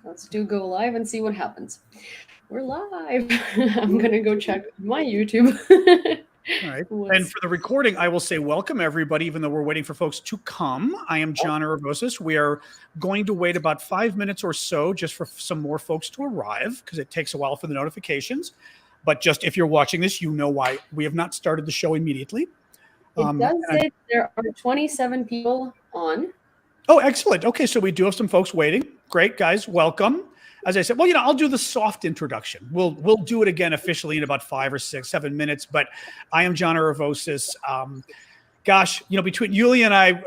Let's go live and see what happens. We're live. I'm gonna go check my YouTube. All right. And for the recording, I will say welcome, everybody, even though we're waiting for folks to come. I am John Aravosis. We are going to wait about 5 minutes or so just for some more folks to arrive because it takes a while for the notifications. But just if you're watching this, you know why we have not started the show immediately. It does say there are 27 people on. Oh, excellent. Okay, so we do have some folks waiting. Great, guys. Welcome. As I said, well, I'll do the soft introduction. We'll do it again officially in about 5 or 6, 7 minutes. But I am John Aravosis. Gosh, between Yulia and I,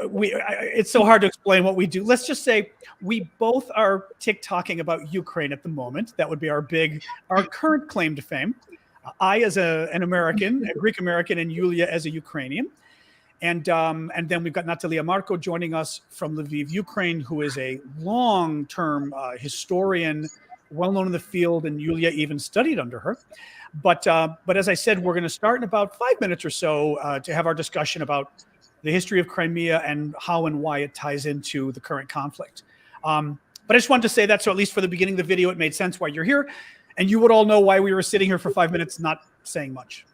it's so hard to explain what we do. Let's just say we both are TikToking about Ukraine at the moment. That would be our current claim to fame. I as an American, a Greek American, and Yulia as a Ukrainian. And then we've got Natalia Marko joining us from Lviv, Ukraine, who is a long-term historian, well-known in the field, and Yulia even studied under her. But as I said, we're going to start in about 5 minutes or so to have our discussion about the history of Crimea and how and why it ties into the current conflict. But I just wanted to say that, so at least for the beginning of the video, it made sense why you're here. And you would all know why we were sitting here for 5 minutes not saying much.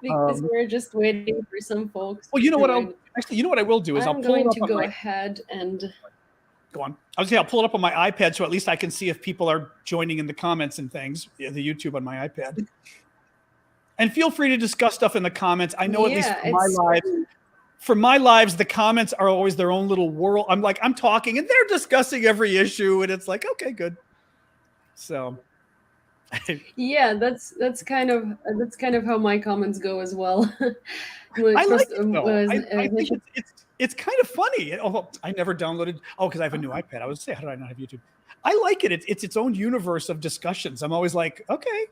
Because we're just waiting for some folks. Well, you know what I will do is I'll pull it up. I'm going to go ahead and go on. I was I'll pull it up on my iPad so at least I can see if people are joining in the comments and things. The YouTube on my iPad. And feel free to discuss stuff in the comments. I know at least for my lives, the comments are always their own little world. I'm talking and they're discussing every issue, and it's like, okay, good. So. Yeah, that's kind of how my comments go as well. I like it though. I think it's kind of funny. I never downloaded. Because I have a new iPad. I would say, how did I not have YouTube? I like it. It's its own universe of discussions. I'm always like, okay,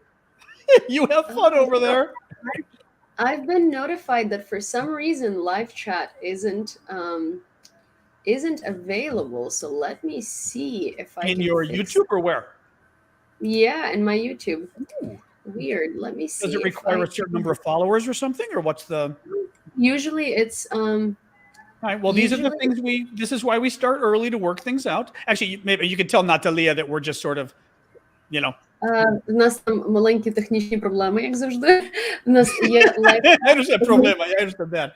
you have fun over there. I've been notified that for some reason live chat isn't available. So let me see if I in your YouTube or where. Yeah, in my YouTube. Ooh. Weird. Let me see. Does it require a certain number of followers or something, or what's the? Usually it's All right. Well, these are the things this is why we start early to work things out. Actually, maybe you can tell Natalia that we're just sort of, У нас там маленькі технічні проблеми, як завжди. У нас є лайв. Проблема, я understand.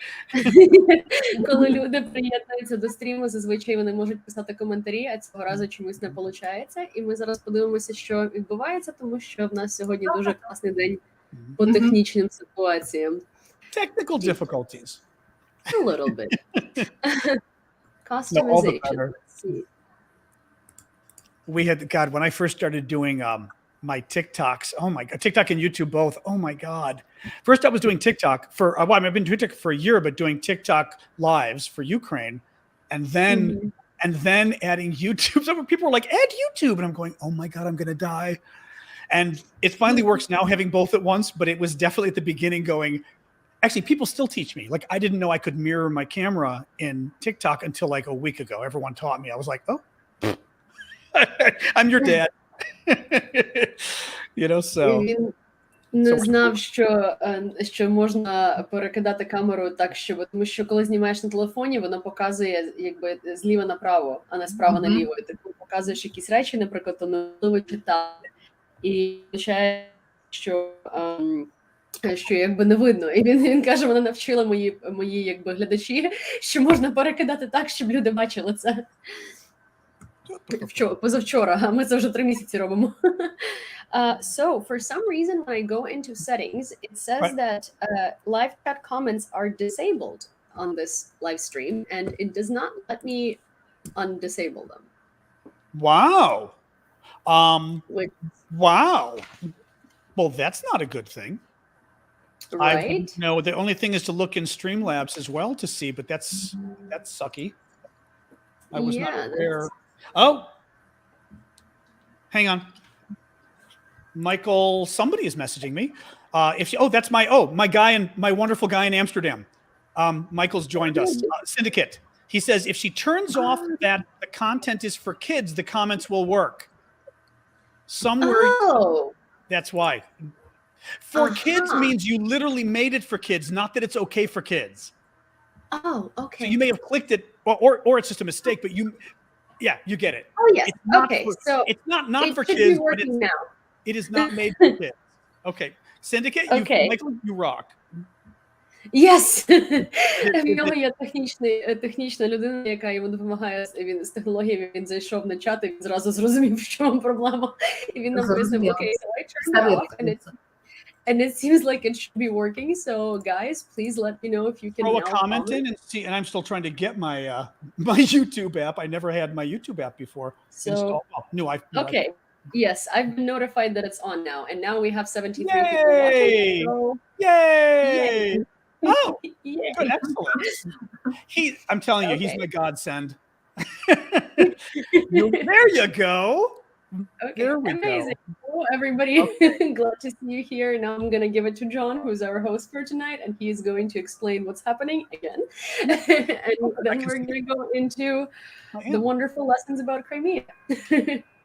Коли люди приєднуються до стріму, зазвичай вони можуть писати коментарі, а цього разу чомусь не виходить. І ми зараз подивимося, що відбувається, тому що в нас сьогодні дуже класний день по технічним ситуаціям. Technical difficulties. A little bit. Customization. No, let's see. We had, God, when I first started doing my TikToks, oh my God, TikTok and YouTube both, oh my God. First I was doing TikTok for, I've been doing TikTok for a year, but doing TikTok lives for Ukraine. And then adding YouTube. Some people were like, add YouTube. And I'm going, oh my God, I'm going to die. And it finally works now having both at once, but it was definitely at the beginning going, actually, people still teach me. Like, I didn't know I could mirror my camera in TikTok until like a week ago. Everyone taught me. I was like, oh, I'm your dad. So. Він не знав, що можна перекидати камеру так, щоб, тому що коли знімаєш на телефоні, воно показує якби зліва направо, а не справа наліво. І ти показуєш якісь речі, наприклад, то неможливо читати. І означає, що якби не видно. І він каже, вона навчила мої якби глядачі, що можна перекидати так, щоб люди бачили це. Позавчора, а ми це вже 3 місяці робимо. So, for some reason, when I go into settings, it says that live chat comments are disabled on this live stream, and it does not let me undisable them. Wow. Wow. Well, that's not a good thing. Right? No, the only thing is to look in Streamlabs as well to see, but that's sucky. I was not aware. Oh, hang on. Michael, somebody is messaging me. That's my wonderful guy in Amsterdam. Michael's joined us. Syndicate. He says if she turns off that the content is for kids, the comments will work. That's why. For kids means you literally made it for kids, not that it's okay for kids. Oh, okay. So you may have clicked it, or it's just a mistake, but Yeah, you get it. Oh, yes. It's not Okay, for, so it's not for it should kids, be but working now. it is not made for kids. Okay, Syndicate, Okay. Michael, you rock. Yes! В Did- нього є технічна людина, яка йому допомагає з технологіями. Він зайшов на чат, і він зразу зрозумів, в чому проблема. І він нам пояснив, окей, so I turned it off, and it seems like it should be working. So guys, please let me know if you can Throw a now comment comment. in and see. And I'm still trying to get my my YouTube app. I never had my YouTube app before installed. Oh, Okay. Yes, I've been notified that it's on now, and now we have 73 Yay! people watching. So Yay! Oh, yay. good, excellent. I'm telling you, he's Okay. my godsend. There you go. Okay, There we amazing. go. Hello, everybody. Glad to see you here. Now I'm going to give it to John, who's our host for tonight, and he's going to explain what's happening again. And then we're going to go into the wonderful lessons about Crimea.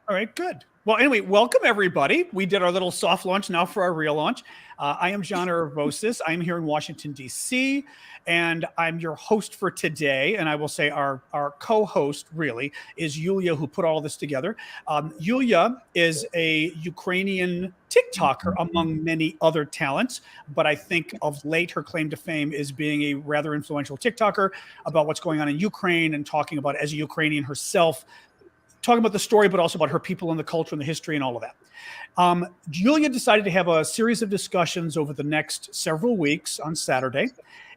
All right, good. Well, anyway, welcome everybody. We did our little soft launch, now for our real launch. I am John Aravosis. I'm here in Washington, D.C., and I'm your host for today. And I will say our co-host, really, is Yulia, who put all this together. Yulia is a Ukrainian TikToker, among many other talents, but I think of late her claim to fame is being a rather influential TikToker about what's going on in Ukraine and talking about, as a Ukrainian herself, talking about the story, but also about her people and the culture and the history and all of that. Julia decided to have a series of discussions over the next several weeks on Saturday,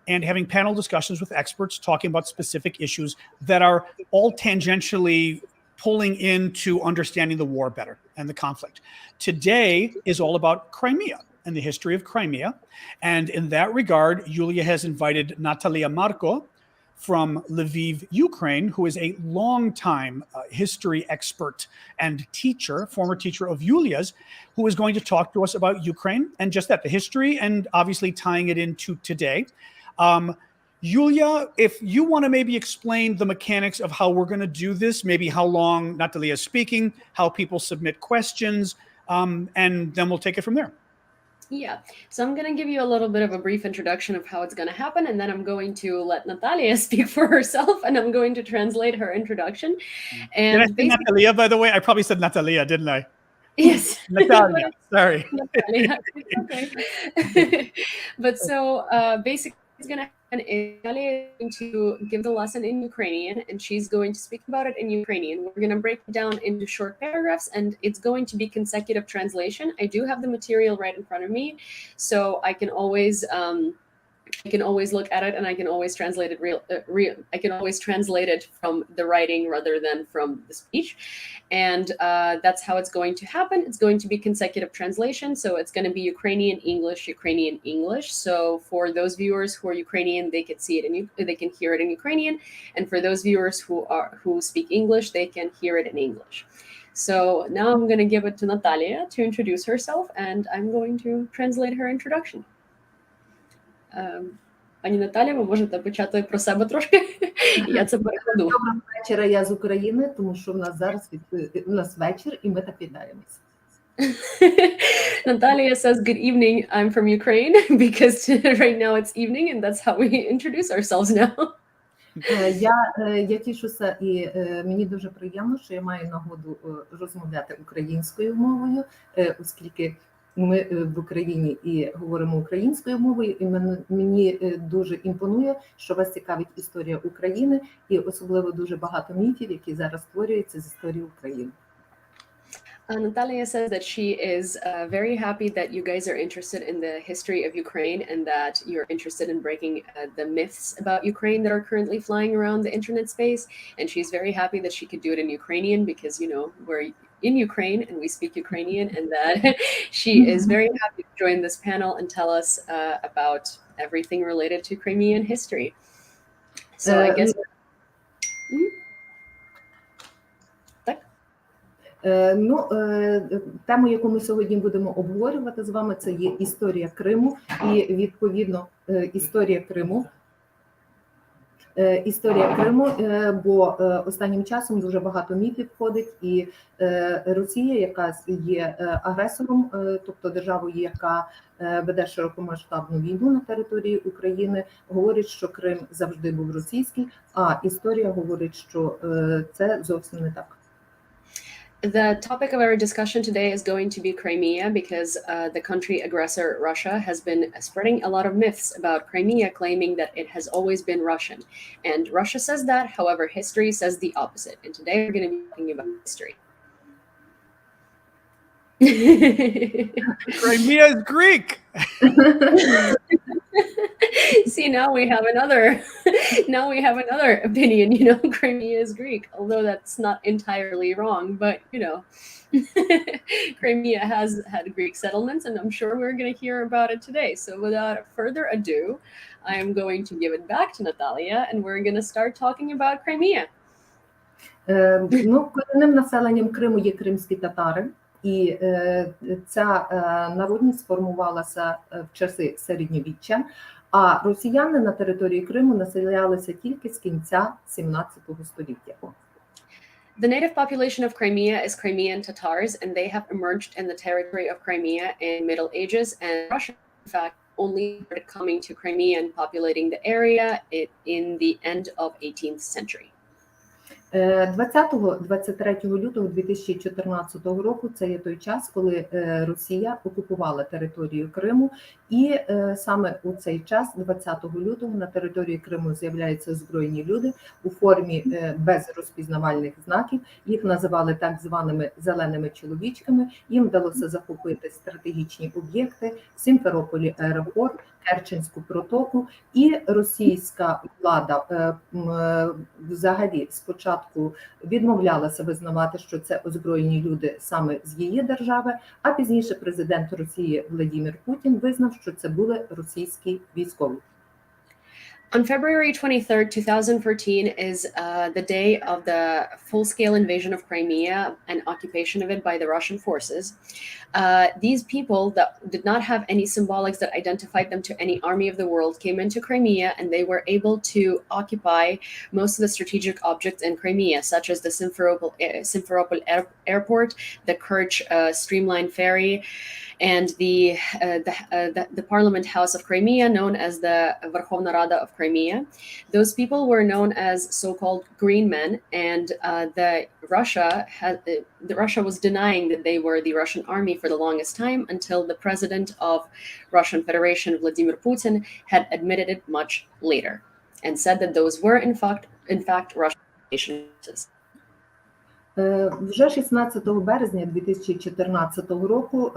and having panel discussions with experts talking about specific issues that are all tangentially pulling into understanding the war better and the conflict. Today is all about Crimea and the history of Crimea. And in that regard, Julia has invited Natalia Marko from Lviv, Ukraine, who is a longtime history expert and teacher, former teacher of Yulia's, who is going to talk to us about Ukraine and just that, the history, and obviously tying it into today. Yulia, if you want to maybe explain the mechanics of how we're going to do this, maybe how long Natalia is speaking, how people submit questions, and then we'll take it from there. Yeah, so I'm going to give you a little bit of a brief introduction of how it's going to happen, and then I'm going to let Natalia speak for herself, and I'm going to translate her introduction. And did I say Natalia, by the way? I probably said Natalia, didn't I? Yes. Natalia, sorry. Natalia. Okay. But so basically it's going to happen is Natalia is going to give the lesson in Ukrainian, and she's going to speak about it in Ukrainian. We're going to break it down into short paragraphs, and it's going to be consecutive translation. I do have the material right in front of me, so I can always look at it, and I can always translate it I can always translate it from the writing rather than from the speech. And that's how it's going to happen. It's going to be consecutive translation. So it's going to be Ukrainian, English, Ukrainian, English. So for those viewers who are Ukrainian, they can see it they can hear it in Ukrainian. And for those viewers who speak English, they can hear it in English. So now I'm going to give it to Natalia to introduce herself, and I'm going to translate her introduction. Пані Наталі, ви можете почати про себе трошки? Я це перекладу. Доброго вечора, я з України, тому що в нас зараз у нас вечір, і ми так вітаємося. Natalia says, good evening, I'm from Ukraine, because right now it's evening, and that's how we introduce ourselves now. Я тішуся, і мені дуже приємно, що я маю нагоду розмовляти українською мовою, оскільки ми в Україні і говоримо українською мовою, і мені дуже імпонує, що вас цікавить історія України, і особливо дуже багато міфів, які зараз створюються з історії України. Natalia says that she is very happy that you guys are interested in the history of Ukraine, and that you're interested in breaking the myths about Ukraine that are currently flying around the internet space. And she's very happy that she could do it in Ukrainian because, you know, we're in Ukraine and we speak Ukrainian, and that she is very happy to join this panel and tell us about everything related to Crimean history. So I guess... Тему, яку ми сьогодні будемо обговорювати з вами, це є історія Криму, і відповідно історія Криму історія Криму, бо останнім часом дуже багато міфів входить, і Росія, яка є агресором, тобто державою, яка веде широкомасштабну війну на території України, говорить, що Крим завжди був російський, а історія говорить, що це зовсім не так. The topic of our discussion today is going to be Crimea because the country aggressor Russia has been spreading a lot of myths about Crimea, claiming that it has always been Russian. And Russia says that, however, history says the opposite. And today we're going to be talking about history. Crimea is Greek. See, now we have another opinion, you know, Crimea is Greek, although that's not entirely wrong, but you know, Crimea has had Greek settlements, and I'm sure we're going to hear about it today. So without further ado, I am going to give it back to Natalia, and we're going to start talking about Crimea. Ну, корінним населенням Криму є кримські татари. І ця народність сформувалася в часи середньовіччя, а росіяни на території Криму населялися тільки з кінця 17 століття. The native population of Crimea is Crimean Tatars, and they have emerged in the territory of Crimea in Middle Ages, and Russia, in fact, only started coming to Crimea and populating the area in the end of 18th century. 20-23 лютого 2014 року це є той час, коли Росія окупувала територію Криму, і саме у цей час, 20 лютого, на території Криму з'являються озброєні люди у формі без розпізнавальних знаків. Їх називали так званими зеленими чоловічками. Їм вдалося захопити стратегічні об'єкти, Сімферополі аеропорт, Керченську протоку, і російська влада взагалі спочатку відмовлялася визнавати, що це озброєні люди саме з її держави, а пізніше президент Росії Владимир Путін визнав, що це були російські військові. On February 23rd, 2014 is the day of the full-scale invasion of Crimea and occupation of it by the Russian forces. These people that did not have any symbolics that identified them to any army of the world came into Crimea, and they were able to occupy most of the strategic objects in Crimea, such as the Simferopol airport, the Kerch streamlined ferry, and the Parliament House of Crimea, known as the Verkhovna Rada of Crimea. Those people were known as so-called green men, and Russia was denying that they were the Russian army for the longest time, until the president of Russian Federation, Vladimir Putin, had admitted it much later and said that those were in fact Russian forces. Вже 16 березня 2014 року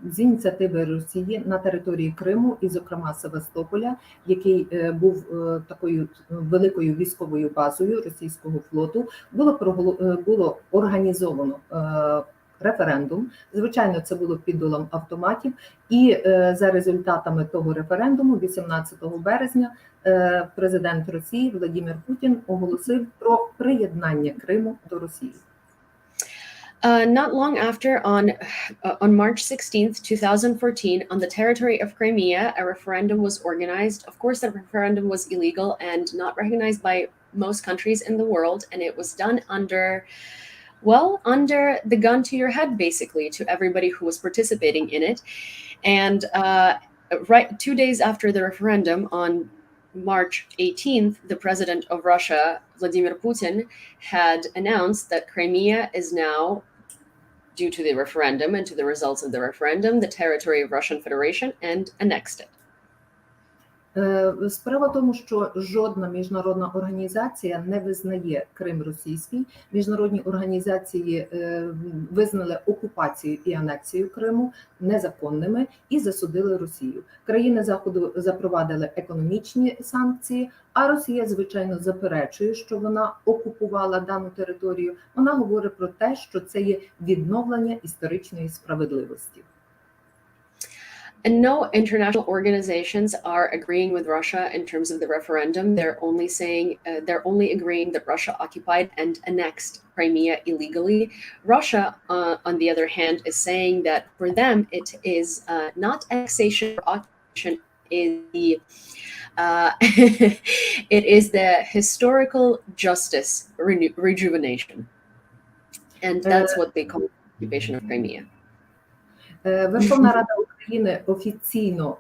з ініціативи Росії на території Криму, і зокрема Севастополя, який був такою великою військовою базою російського флоту, було організовано референдум. Звичайно, це було під дулом автоматів, і за результатами того референдуму 18 березня президент Росії Владимир Путін оголосив про приєднання Криму до Росії. Not long after, on March 16th, 2014, on the territory of Crimea, a referendum was organized. Of course, the referendum was illegal and not recognized by most countries in the world, and it was done under the gun to your head, basically, to everybody who was participating in it. And right 2 days after the referendum, on March 18th, the president of Russia, Vladimir Putin, had announced that Crimea is now, due to the referendum and to the results of the referendum, the territory of Russian Federation, and annexed it. Справа в тому, що жодна міжнародна організація не визнає Крим російський. Міжнародні організації визнали окупацію і анексію Криму незаконними і засудили Росію. Країни Заходу запровадили економічні санкції, а Росія, звичайно, заперечує, що вона окупувала дану територію. Вона говорить про те, що це є відновлення історичної справедливості. And no international organizations are agreeing with Russia in terms of the referendum. They're only agreeing that Russia occupied and annexed Crimea illegally. Russia, on the other hand, is saying that for them it is not annexation or occupation is the it is the historical justice rejuvenation, and that's what they call the occupation of Crimea. Верховна Рада України офіційно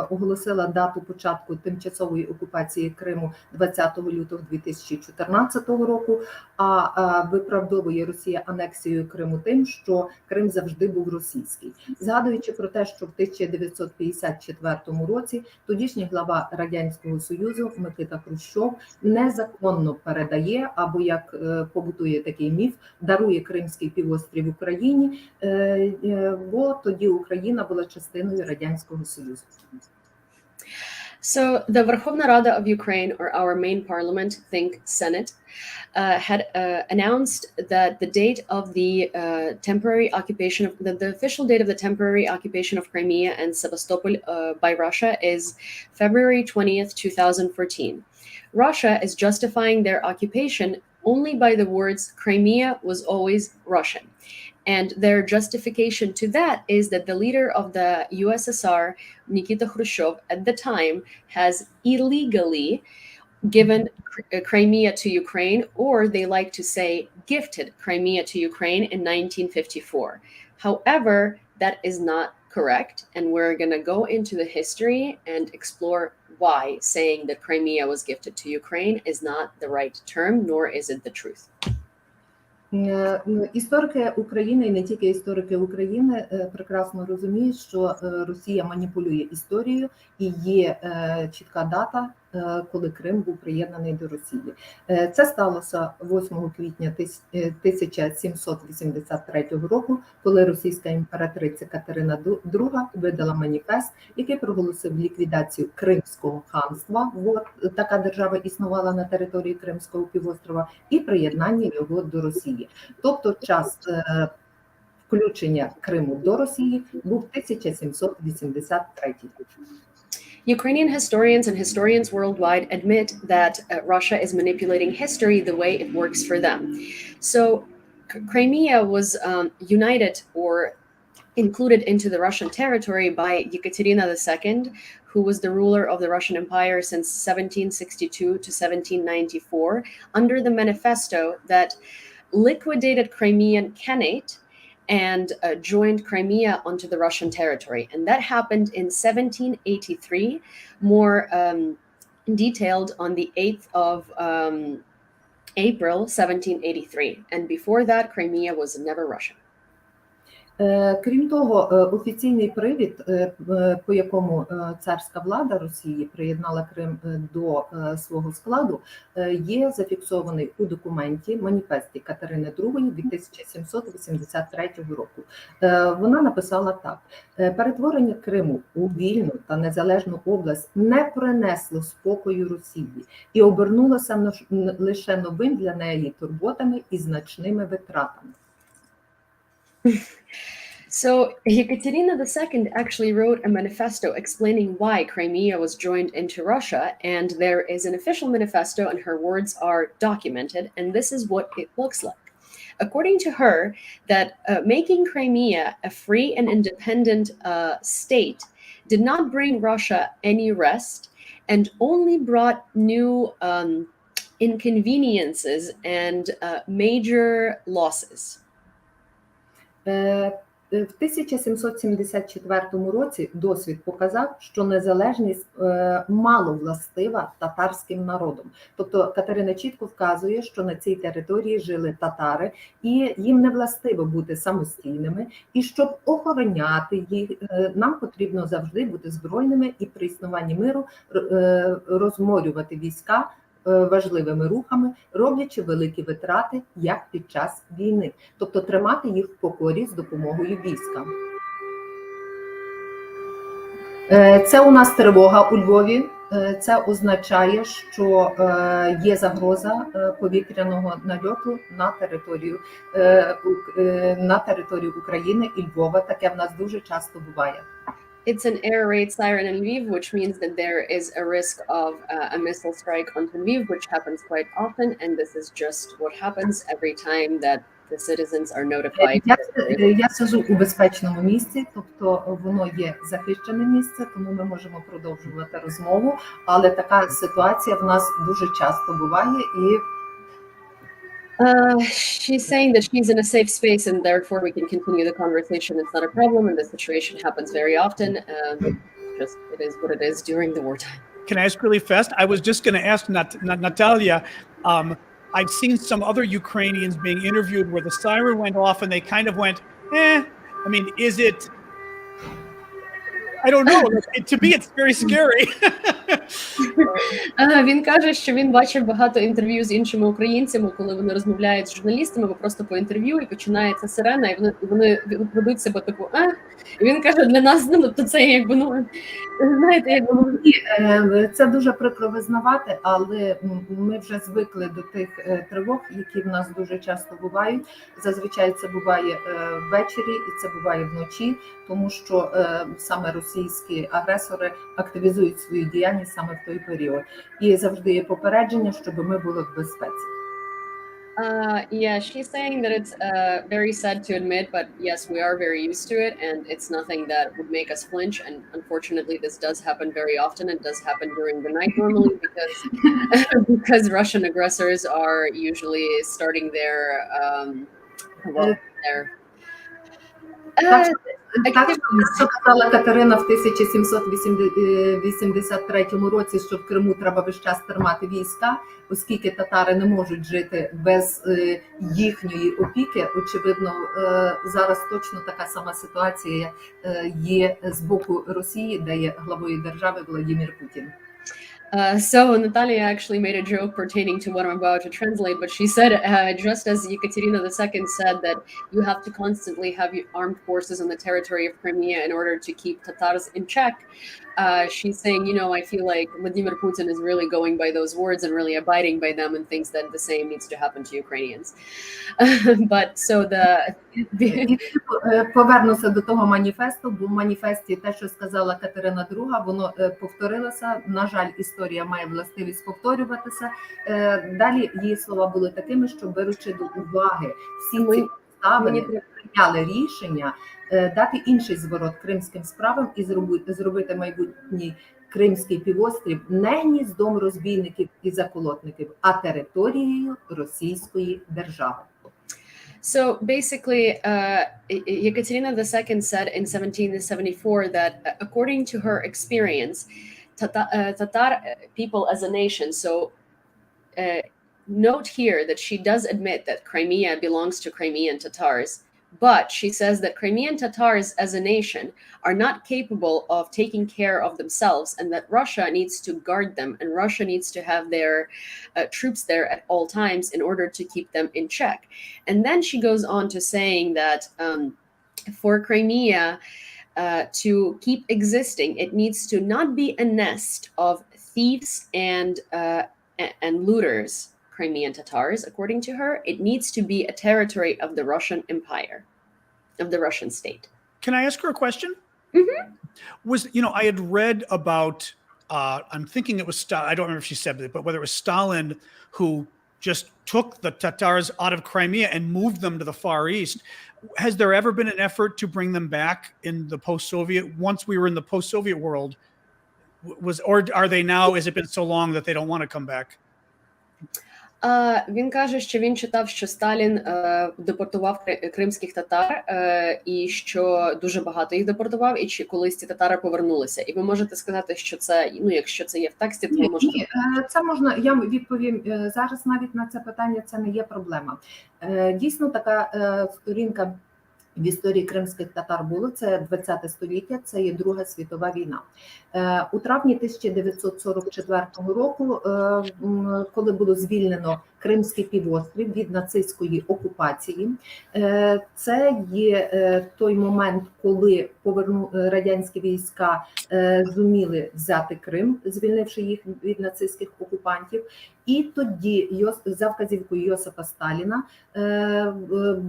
оголосила дату початку тимчасової окупації Криму 20 лютого 2014 року, а виправдовує Росія анексію Криму тим, що Крим завжди був російський. Згадуючи про те, що в 1954 році тодішній глава Радянського Союзу Микита Хрущов незаконно передає, або як побутує такий міф, дарує Кримський півострів Україні, бо тоді Україна була частиною Радянського Союзу. So the Verkhovna Rada of Ukraine, or our main parliament, think Senate, had announced that the date of the temporary occupation of the official date of the temporary occupation of Crimea and Sevastopol by Russia is February 20th, 2014. Russia is justifying their occupation only by the words Crimea was always Russian. And their justification to that is that the leader of the USSR, Nikita Khrushchev, at the time has illegally given Crimea to Ukraine, or they like to say gifted Crimea to Ukraine in 1954. However, that is not correct, and we're going to go into the history and explore why saying that Crimea was gifted to Ukraine is not the right term, nor is it the truth. Історики України, і не тільки історики України, прекрасно розуміють, що Росія маніпулює історією, і є чітка дата, коли Крим був приєднаний до Росії. Це сталося 8 квітня 1783 року, коли російська імператриця Катерина II видала маніфест, який проголосив ліквідацію Кримського ханства, така держава існувала на території Кримського півострова, і приєднання його до Росії. Тобто час включення Криму до Росії був 1783. Ukrainian historians and historians worldwide admit that Russia is manipulating history the way it works for them. So Crimea was united or included into the Russian territory by Ekaterina II, who was the ruler of the Russian Empire since 1762 to 1794, under the manifesto that liquidated Crimean Khanate and joined Crimea onto the Russian territory. And that happened in 1783, more detailed on the 8th of April, 1783. And before that, Crimea was never Russian. Крім того, офіційний привід, по якому царська влада Росії приєднала Крим до свого складу, є зафіксований у документі маніфесті Катерини II від 1783 року. Вона написала так: «Перетворення Криму у вільну та незалежну область не принесло спокою Росії і обернулося лише новим для неї турботами і значними витратами». So Ekaterina II actually wrote a manifesto explaining why Crimea was joined into Russia, and there is an official manifesto and her words are documented, and this is what it looks like. According to her, that making Crimea a free and independent state did not bring Russia any rest and only brought new inconveniences and major losses. В 1774 році досвід показав, що незалежність мало властива татарським народам. Тобто Катерина чітко вказує, що на цій території жили татари, і їм не властиво бути самостійними, і щоб охороняти їх, нам потрібно завжди бути збройними і при існуванні миру розморювати війська важливими рухами, роблячи великі витрати, як під час війни. Тобто тримати їх в покорі з допомогою війська. Це у нас тривога у Львові. Це означає, що є загроза повітряного нальоту на територію України і Львова. Таке в нас дуже часто буває. It's an air raid siren in Lviv, which means that there is a risk of a missile strike on Lviv, which happens quite often. And this is just what happens every time that the citizens are notified. Я сиджу у безпечному місці, тобто воно є захищене місце, тому ми можемо продовжувати розмову, але така ситуація в нас дуже часто буває і She's saying that she's in a safe space and therefore we can continue the conversation. It's not a problem, and the situation happens very often. Just it is what it is during the wartime. Can I ask really fast? I was just going to ask Natalia. I've seen some other Ukrainians being interviewed where the siren went off and they kind of went, I mean, is it? I don't know. To me, it's very scary. Він каже, що він бачив багато інтерв'ю з іншими українцями, коли вони розмовляють з журналістами або просто по інтерв'ю, і починається сирена, і вони ведуть себе типу, І він каже, для нас, тобто це якби, знаєте, якби... Це дуже прикро визнавати, але ми вже звикли до тих тривог, які в нас дуже часто бувають. Зазвичай це буває ввечері і це буває вночі, тому що саме російські агресори активізують свою діяльність саме в той період. І завжди є попередження, щоб ми були в безпеці. Yeah, she's saying that it's very sad to admit, but yes, we are very used to it, and it's nothing that would make us flinch. And unfortunately, this does happen very often. It does happen during the night normally because Russian aggressors are usually starting their Так, що казала Катерина в 1783 році, що в Криму треба весь час тримати війська, оскільки татари не можуть жити без їхньої опіки. Очевидно, зараз точно така сама ситуація є з боку Росії, де є главою держави Владимир Путін. So Natalia actually made a joke pertaining to what I'm about to translate, but she said, just as Ekaterina II said that you have to constantly have armed forces on the territory of Crimea in order to keep Tatars in check, she's saying, I feel like Vladimir Putin is really going by those words and really abiding by them and thinks that the same needs to happen to Ukrainians. But so Повернуся до того маніфесту, бо в маніфесті те, що сказала Катерина II, воно повторилося. На жаль, історія має властивість повторюватися. Далі її слова були такими, що беручи до уваги всі ці обставини, прийняли рішення дати інший зворот кримським справам і зробити майбутній Кримський півострів не гніздом розбійників і заколотників, а територією Російської держави. So basically, Ekaterina II said in 1774 that according to her experience, Tatar people as a nation, so note here that she does admit that Crimea belongs to Crimean Tatars, but she says that Crimean Tatars as a nation are not capable of taking care of themselves and that Russia needs to guard them and Russia needs to have their troops there at all times in order to keep them in check. And then she goes on to saying that for Crimea to keep existing, it needs to not be a nest of thieves and looters, Crimean Tatars, according to her. It needs to be a territory of the Russian Empire, of the Russian state. Can I ask her a question? Mm-hmm. I had read about, I'm thinking it was, I don't remember if she said it, but whether it was Stalin who just took the Tatars out of Crimea and moved them to the Far East. Has there ever been an effort to bring them back in the post-Soviet, once we were in the post-Soviet world, or are they now, has it been so long that they don't want to come back? Він каже, що він читав, що Сталін депортував кримських татар, і що дуже багато їх депортував, і чи колись ці татари повернулися. І ви можете сказати, що це, якщо це є в тексті, то ви можете... Ні, це можна, я відповім зараз навіть на це питання, це не є проблема. Дійсно, така сторінка в історії кримських татар було, це 20 століття, це є Друга світова війна. У травні 1944 року, коли було звільнено Кримський півострів від нацистської окупації, це є той момент, коли радянські війська зуміли взяти Крим, звільнивши їх від нацистських окупантів. І тоді, за вказівкою Йосипа Сталіна,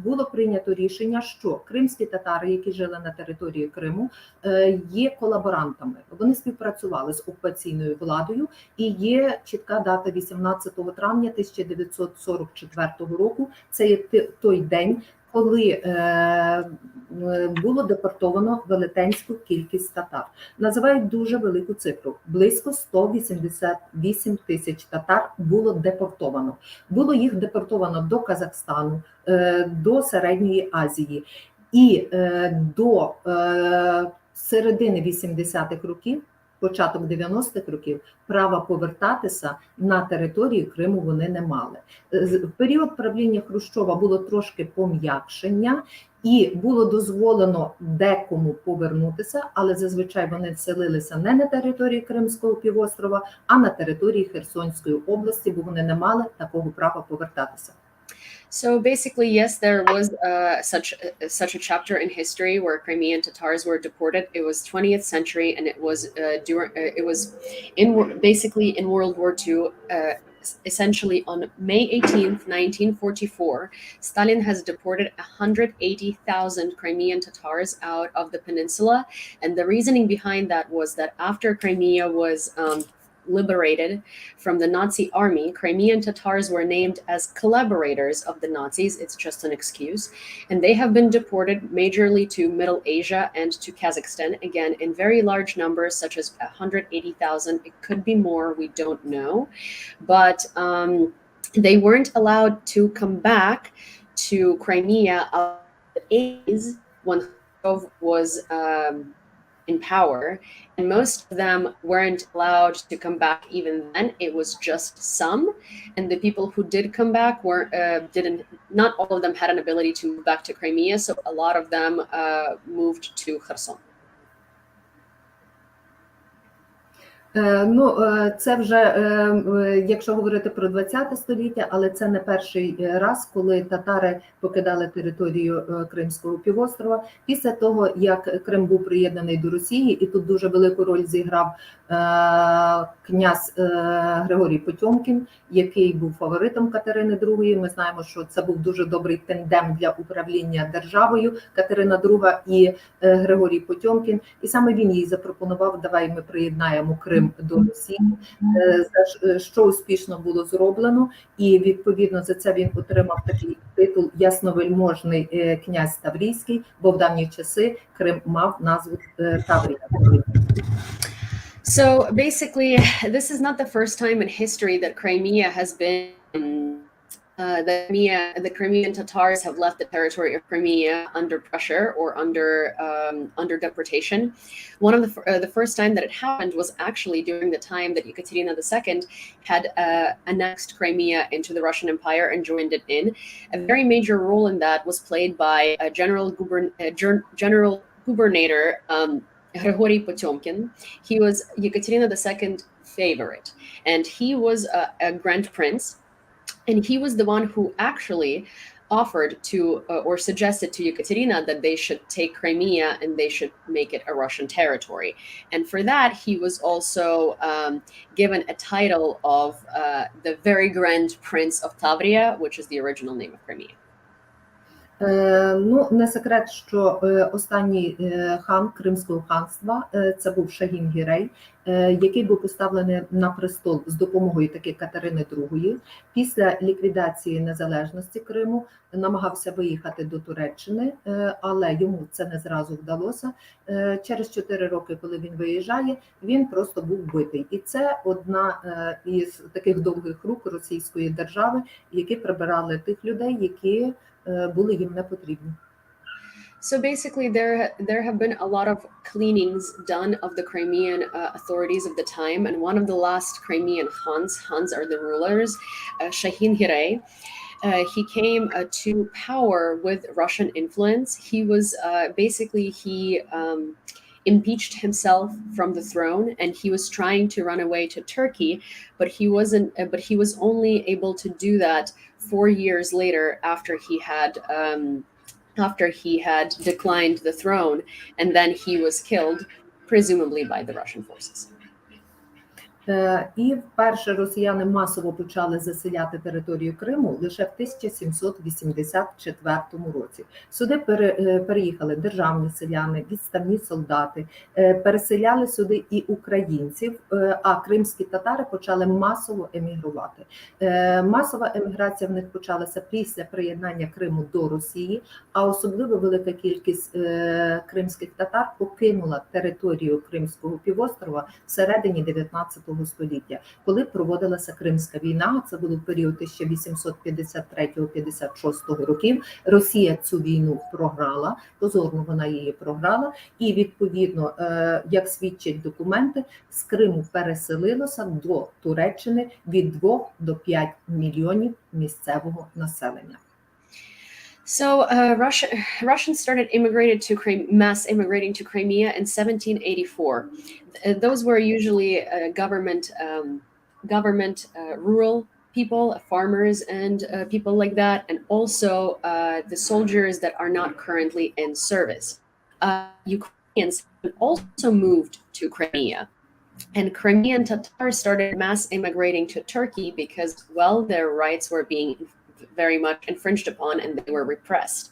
було прийнято рішення, що кримські татари, які жили на території Криму, є колаборантами. Вони співпрацювали з окупаційною владою, і є чітка дата 18 травня 1944 1944 року. Це є той день, коли було депортовано велетенську кількість татар. Називають дуже велику цифру. Близько 188 тисяч татар було депортовано. Було їх депортовано до Казахстану, до Середньої Азії. І до середини 80-х років, початок 90-х років, права повертатися на територію Криму вони не мали. В період правління Хрущова було трошки пом'якшення, і було дозволено декому повернутися, але зазвичай вони вселилися не на території Кримського півострова, а на території Херсонської області, бо вони не мали такого права повертатися. So basically, yes, there was such a chapter in history where Crimean Tatars were deported. It was 20th century, and it was basically in World War II. Essentially, on May 18th, 1944, Stalin has deported 180,000 Crimean Tatars out of the peninsula, and the reasoning behind that was that after Crimea was liberated from the Nazi army, Crimean Tatars were named as collaborators of the Nazis. It's just an excuse. And they have been deported majorly to Middle Asia and to Kazakhstan, again, in very large numbers, such as 180,000. It could be more, we don't know. But they weren't allowed to come back to Crimea after the 80s when Khrushchev was in power, and most of them weren't allowed to come back even then. It was just some, and the people who did come back not all of them had an ability to move back to Crimea, so a lot of them moved to Kherson. Ну, це вже, якщо говорити про 20 століття, але це не перший раз, коли татари покидали територію Кримського півострова. Після того, як Крим був приєднаний до Росії, і тут дуже велику роль зіграв князь Григорій Потьомкін, який був фаворитом Катерини II. Ми знаємо, що це був дуже добрий тандем для управління державою, Катерина II і Григорій Потьомкін. І саме він їй запропонував, давай ми приєднаємо Крим до Росії, що успішно було зроблено, і відповідно за це він отримав такий титул ясновельможний князь Таврійський, бо в давні часи Крим мав назву Таврія. So basically, this is not the first time in history that Crimea has been the Crimean Tatars have left the territory of Crimea under pressure or under deportation. One of the first time that it happened was actually during the time that Ekaterina II had annexed Crimea into the Russian Empire and joined it in. A very major role in that was played by a general gubernator Grigory Potemkin. He was Ekaterina II's favorite, and he was a grand prince. And he was the one who actually offered to or suggested to Ekaterina that they should take Crimea and they should make it a Russian territory. And for that, he was also given a title of the very grand prince of Tavria, which is the original name of Crimea. Ну, не секрет, що останній хан Кримського ханства це був Шагін Гірей, який був поставлений на престол з допомогою таки Катерини II. Після ліквідації незалежності Криму намагався виїхати до Туреччини, але йому це не зразу вдалося. Через 4 роки, коли він виїжджає, він просто був вбитий. І це одна із таких довгих рук російської держави, які прибирали тих людей, які були їм не потрібні. So basically, there have been a lot of cleanings done of the Crimean authorities of the time, and one of the last Crimean Khans are the rulers, Shahin Hirey. He came to power with Russian influence. He was he impeached himself from the throne, and he was trying to run away to Turkey, but he wasn't. But he was only able to do that 4 years later after he had declined the throne, and then he was killed, presumably by the Russian forces. І вперше росіяни масово почали заселяти територію Криму лише в 1784 році. Сюди переїхали державні селяни, відставні солдати, переселяли сюди і українців, а кримські татари почали масово емігрувати. Масова еміграція в них почалася після приєднання Криму до Росії, а особливо велика кількість кримських татар покинула територію Кримського півострова всередині 19 століття, коли проводилася Кримська війна. Це був період 1853-56 років. Росія цю війну програла, позорно вона її програла, і відповідно, як свідчать документи, з Криму переселилося до Туреччини від 2 до 5 мільйонів місцевого населення. So Russians started mass immigrating to Crimea in 1784. Those were usually government rural people, farmers, and people like that, and also the soldiers that are not currently in service. Ukrainians also moved to Crimea. And Crimean Tatars started mass immigrating to Turkey because, well, their rights were being very much infringed upon and they were repressed.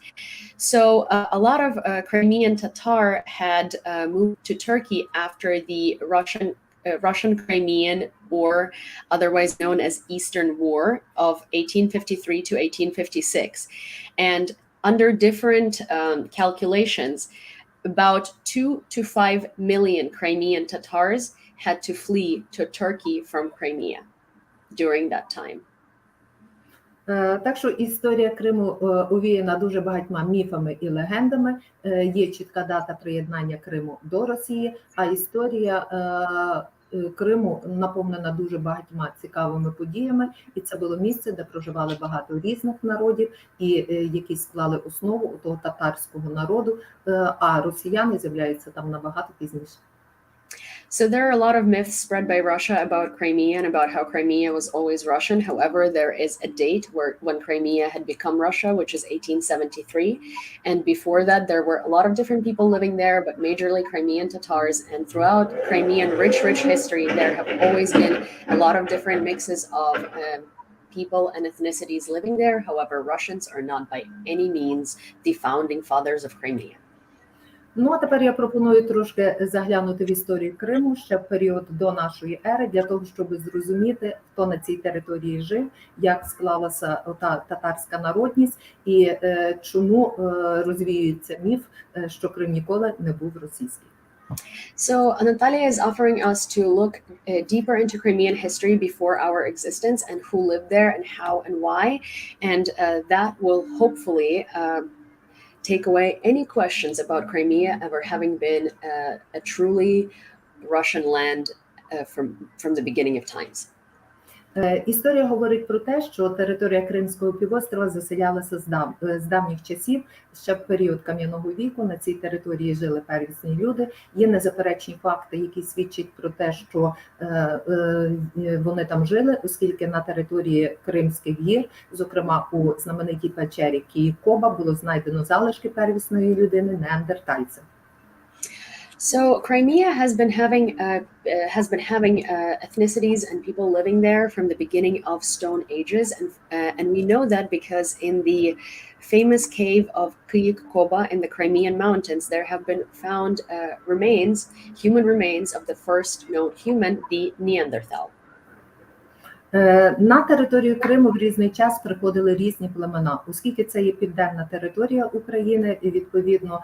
So a lot of Crimean Tatar had moved to Turkey after the Russian-Crimean War, otherwise known as Eastern War of 1853 to 1856. And under different calculations, about 2 to 5 million Crimean Tatars had to flee to Turkey from Crimea during that time. Так що історія Криму увіяна дуже багатьма міфами і легендами. Є чітка дата приєднання Криму до Росії, а історія Криму наповнена дуже багатьма цікавими подіями, і це було місце, де проживали багато різних народів, і які склали основу того татарського народу, а росіяни з'являються там набагато пізніше. So there are a lot of myths spread by Russia about Crimea and about how Crimea was always Russian. However, there is a date when Crimea had become Russia, which is 1873. And before that, there were a lot of different people living there, but majorly Crimean Tatars. And throughout Crimean rich history, there have always been a lot of different mixes of people and ethnicities living there. However, Russians are not by any means the founding fathers of Crimea. Ну, а тепер я пропоную трошки заглянути в історію Криму ще в період до нашої ери, для того, щоб зрозуміти, хто на цій території жив, як склалася ота татарська народність і чому розвіюється міф, що Крим ніколи не був російський. So Natalia is offering us to look deeper into Crimean history before our existence and who lived there and how and why, and that will hopefully take away any questions about Crimea ever having been a truly Russian land from the beginning of times. Історія говорить про те, що територія Кримського півострова заселялася з давніх часів, ще в період кам'яного віку. На цій території жили первісні люди. Є незаперечні факти, які свідчать про те, що вони там жили, оскільки на території Кримських гір, зокрема у знаменитій печері Київ-Коба, було знайдено залишки первісної людини неандертальця. So Crimea has been having ethnicities and people living there from the beginning of Stone Ages, and we know that because in the famous cave of Kyiv-Koba in the Crimean Mountains, there have been found human remains of the first known human, the Neanderthal. На територію Криму в різний час приходили різні племена, оскільки це є південна територія України, і відповідно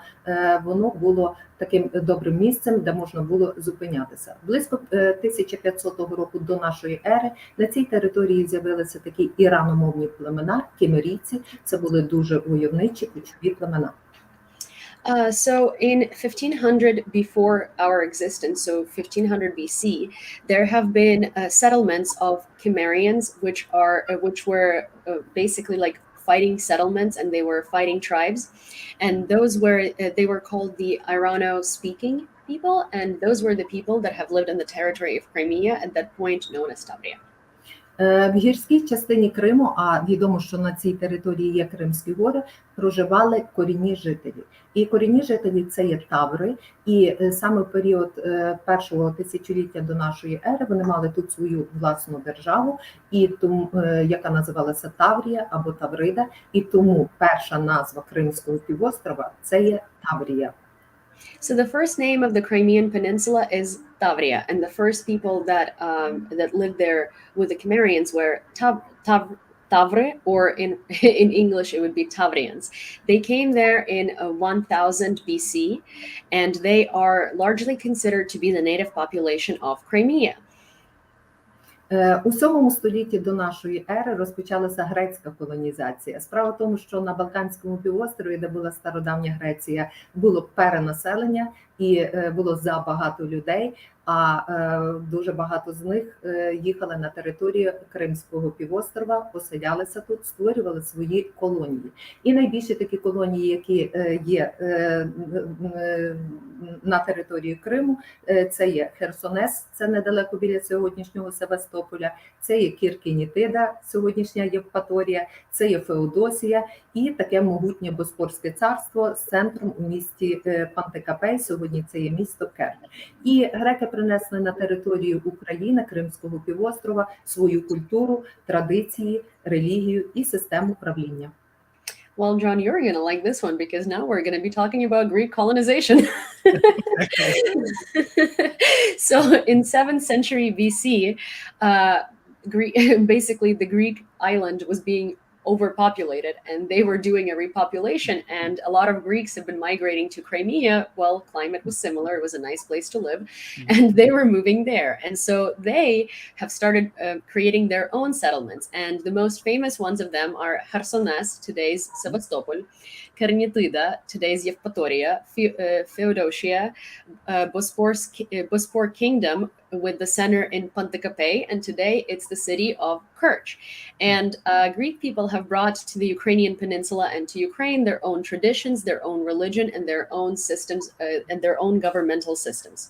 воно було таким добрим місцем, де можна було зупинятися. Близько 1500 року до нашої ери на цій території з'явилися такі іраномовні племена, кімерійці. Це були дуже войовничі, кочові племена. So in 1500 before our existence, so 1500 BC, there have been settlements of Cimmerians, which were basically like fighting settlements, and they were fighting tribes, and they were called the Irano-speaking people, and those were the people that have lived in the territory of Crimea at that point known as Tabriya. В гірській частині Криму, а відомо, що на цій території є Кримські гори, проживали корінні жителі. І корінні жителі – це є таври, і саме в період першого тисячоліття до нашої ери вони мали тут свою власну державу, і тому, яка називалася Таврія або Таврида, і тому перша назва Кримського півострова – це є Таврія. So the first name of the Crimean Peninsula is Tavria, and the first people that lived there with the Cimmerians were Tavre, or in English it would be Tavrians. They came there in 1000 BC, and they are largely considered to be the native population of Crimea. У 7 столітті до нашої ери розпочалася грецька колонізація. Справа в тому, що на Балканському півострові, де була стародавня Греція, було перенаселення і було забагато людей, а дуже багато з них їхали на територію Кримського півострова, поселялися тут, створювали свої колонії. І найбільші такі колонії, які є на території Криму, це є Херсонес, це недалеко біля сьогоднішнього Севастополя, це є Кіркінітида, сьогоднішня Євпаторія, це є Феодосія і таке могутнє Боспорське царство з центром у місті Пантикапей, сьогодні це є місто Керч. І греки принесли на територію України, Кримського півострова, свою культуру, традиції, релігію і систему правління. Well, John, you're going to like this one because now we're going to be talking about Greek colonization. So in 7th century BC, basically the Greek island was being overpopulated, and they were doing a repopulation, and a lot of Greeks have been migrating to Crimea. Well, climate was similar, it was a nice place to live, and they were moving there, and so they have started creating their own settlements, and the most famous ones of them are Chersones, today's Sevastopol, Kernitida, today's Yevpatoria, Feodosia, Bospor Kingdom with the center in Pantikape, and today it's the city of Kerch. And Greek people have brought to the Ukrainian peninsula and to Ukraine their own traditions, their own religion, and their own systems, and their own governmental systems.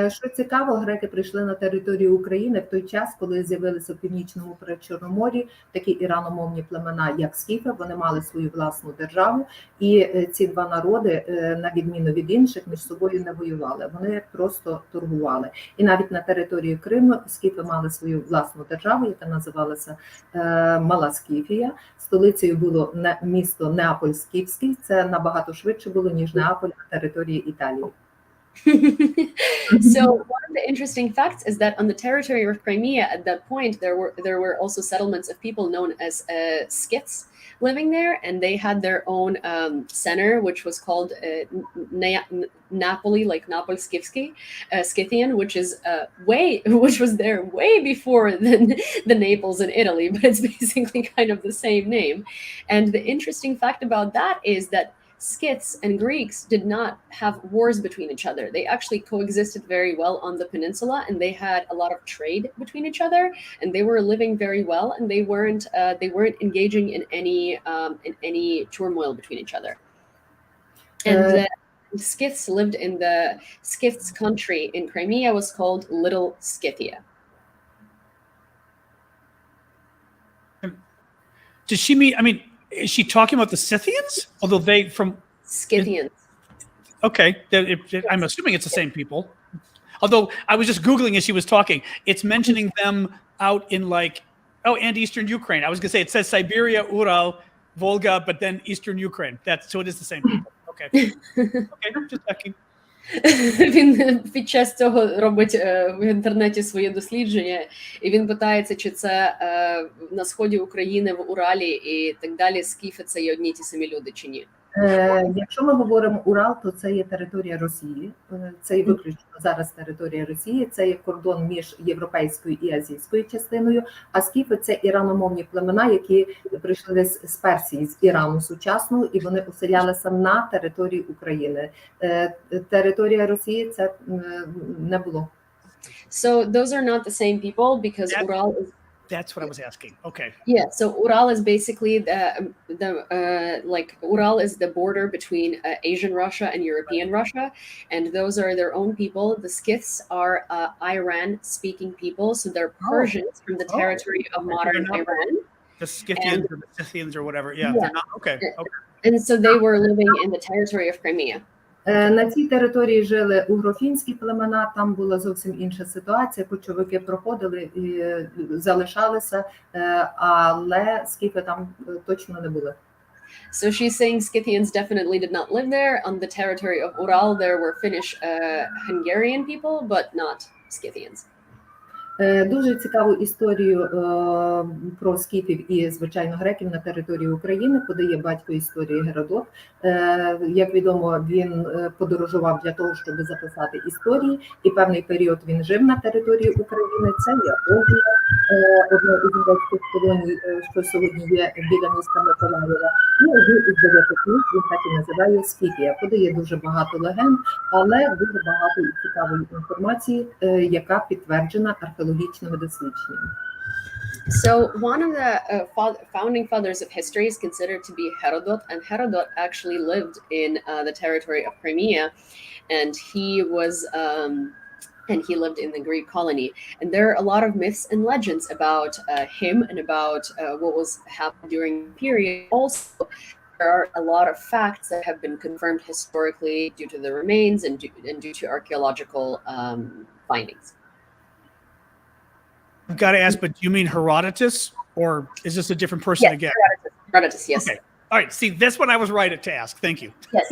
Що цікаво, греки прийшли на територію України в той час, коли з'явилися в Північному Причорномор'ї такі іраномовні племена, як скіфи, вони мали свою власну державу, і ці два народи, на відміну від інших, між собою не воювали, вони просто торгували. І навіть на території Криму скіфи мали свою власну державу, яка називалася Мала Скіфія. Столицею було місто Неаполь-Скіфський, це набагато швидше було, ніж Неаполь на території Італії. So one of the interesting facts is that on the territory of Crimea at that point there were also settlements of people known as Scyths living there, and they had their own center, which was called Napoli, like Napol-Skifsky, Scythian, which was there way before the Naples in Italy, but it's basically kind of the same name. And the interesting fact about that is that Scyths and Greeks did not have wars between each other. They actually coexisted very well on the peninsula, and they had a lot of trade between each other, and they were living very well, and they weren't engaging in any turmoil between each other. And the Scyths lived in the Scyths country in Crimea was called Little Scythia. Does she mean? I mean, is she talking about the Scythians? Although they from Scythians. Okay, I'm assuming it's the same people. Although I was just Googling as she was talking, it's mentioning them out in and Eastern Ukraine. I was going to say it says Siberia, Ural, Volga, but then Eastern Ukraine. So it is the same people. Okay. Okay, just checking. Він під час цього робить в інтернеті своє дослідження, і він питається, чи це на сході України, в Уралі і так далі, скіфи це є одні ті самі люди, чи ні? Якщо ми говоримо Урал, то це є територія Росії, це є виключно зараз територія Росії, це є кордон між європейською і азійською частиною, а скіфи – це іраномовні племена, які прийшли з Персії, з Ірану сучасного, і вони оселялися на території України. Територія Росії це не було. So those are not the same people because That's what I was asking. Okay. Yeah, so Ural is basically like Ural is the border between Asian Russia and European Russia, and those are their own people. The Scyths are Iran-speaking people, so they're Persians from the territory of modern Iran. The Scythians or the Scythians or whatever. Yeah, they're not okay. And so they were living in the territory of Crimea. На цій території жили угрофінські племена, там була зовсім інша ситуація, кочовики проходили і залишалися, але скіфи там точно не були. So she's saying Scythians definitely did not live there. On the territory of Ural, there were Finnish Hungarian people, but not Scythians. Дуже цікаву історію про скіфів і, звичайно, греків на території України подає батько історії Геродот. Як відомо, він подорожував для того, щоб записати історії, і певний період він жив на території України. Це є Огія, одна із грецьких колоній, що сьогодні є біля міста Миколаєва. І один із 9 книг, він так і називає Скіфія. Подає дуже багато легенд, але дуже багато цікавої інформації, яка підтверджена археологічними дослідженнями. So one of the founding fathers of history is considered to be Herodot, and Herodot actually lived in the territory of Crimea, and he lived in the Greek colony. And there are a lot of myths and legends about him and about what was happening during the period. Also, there are a lot of facts that have been confirmed historically due to the remains and due to archaeological findings. I've got to ask, but do you mean Herodotus, or is this a different person again? Herodotus, yes. Okay. All right. See, this one I was right to ask. Thank you. Yes.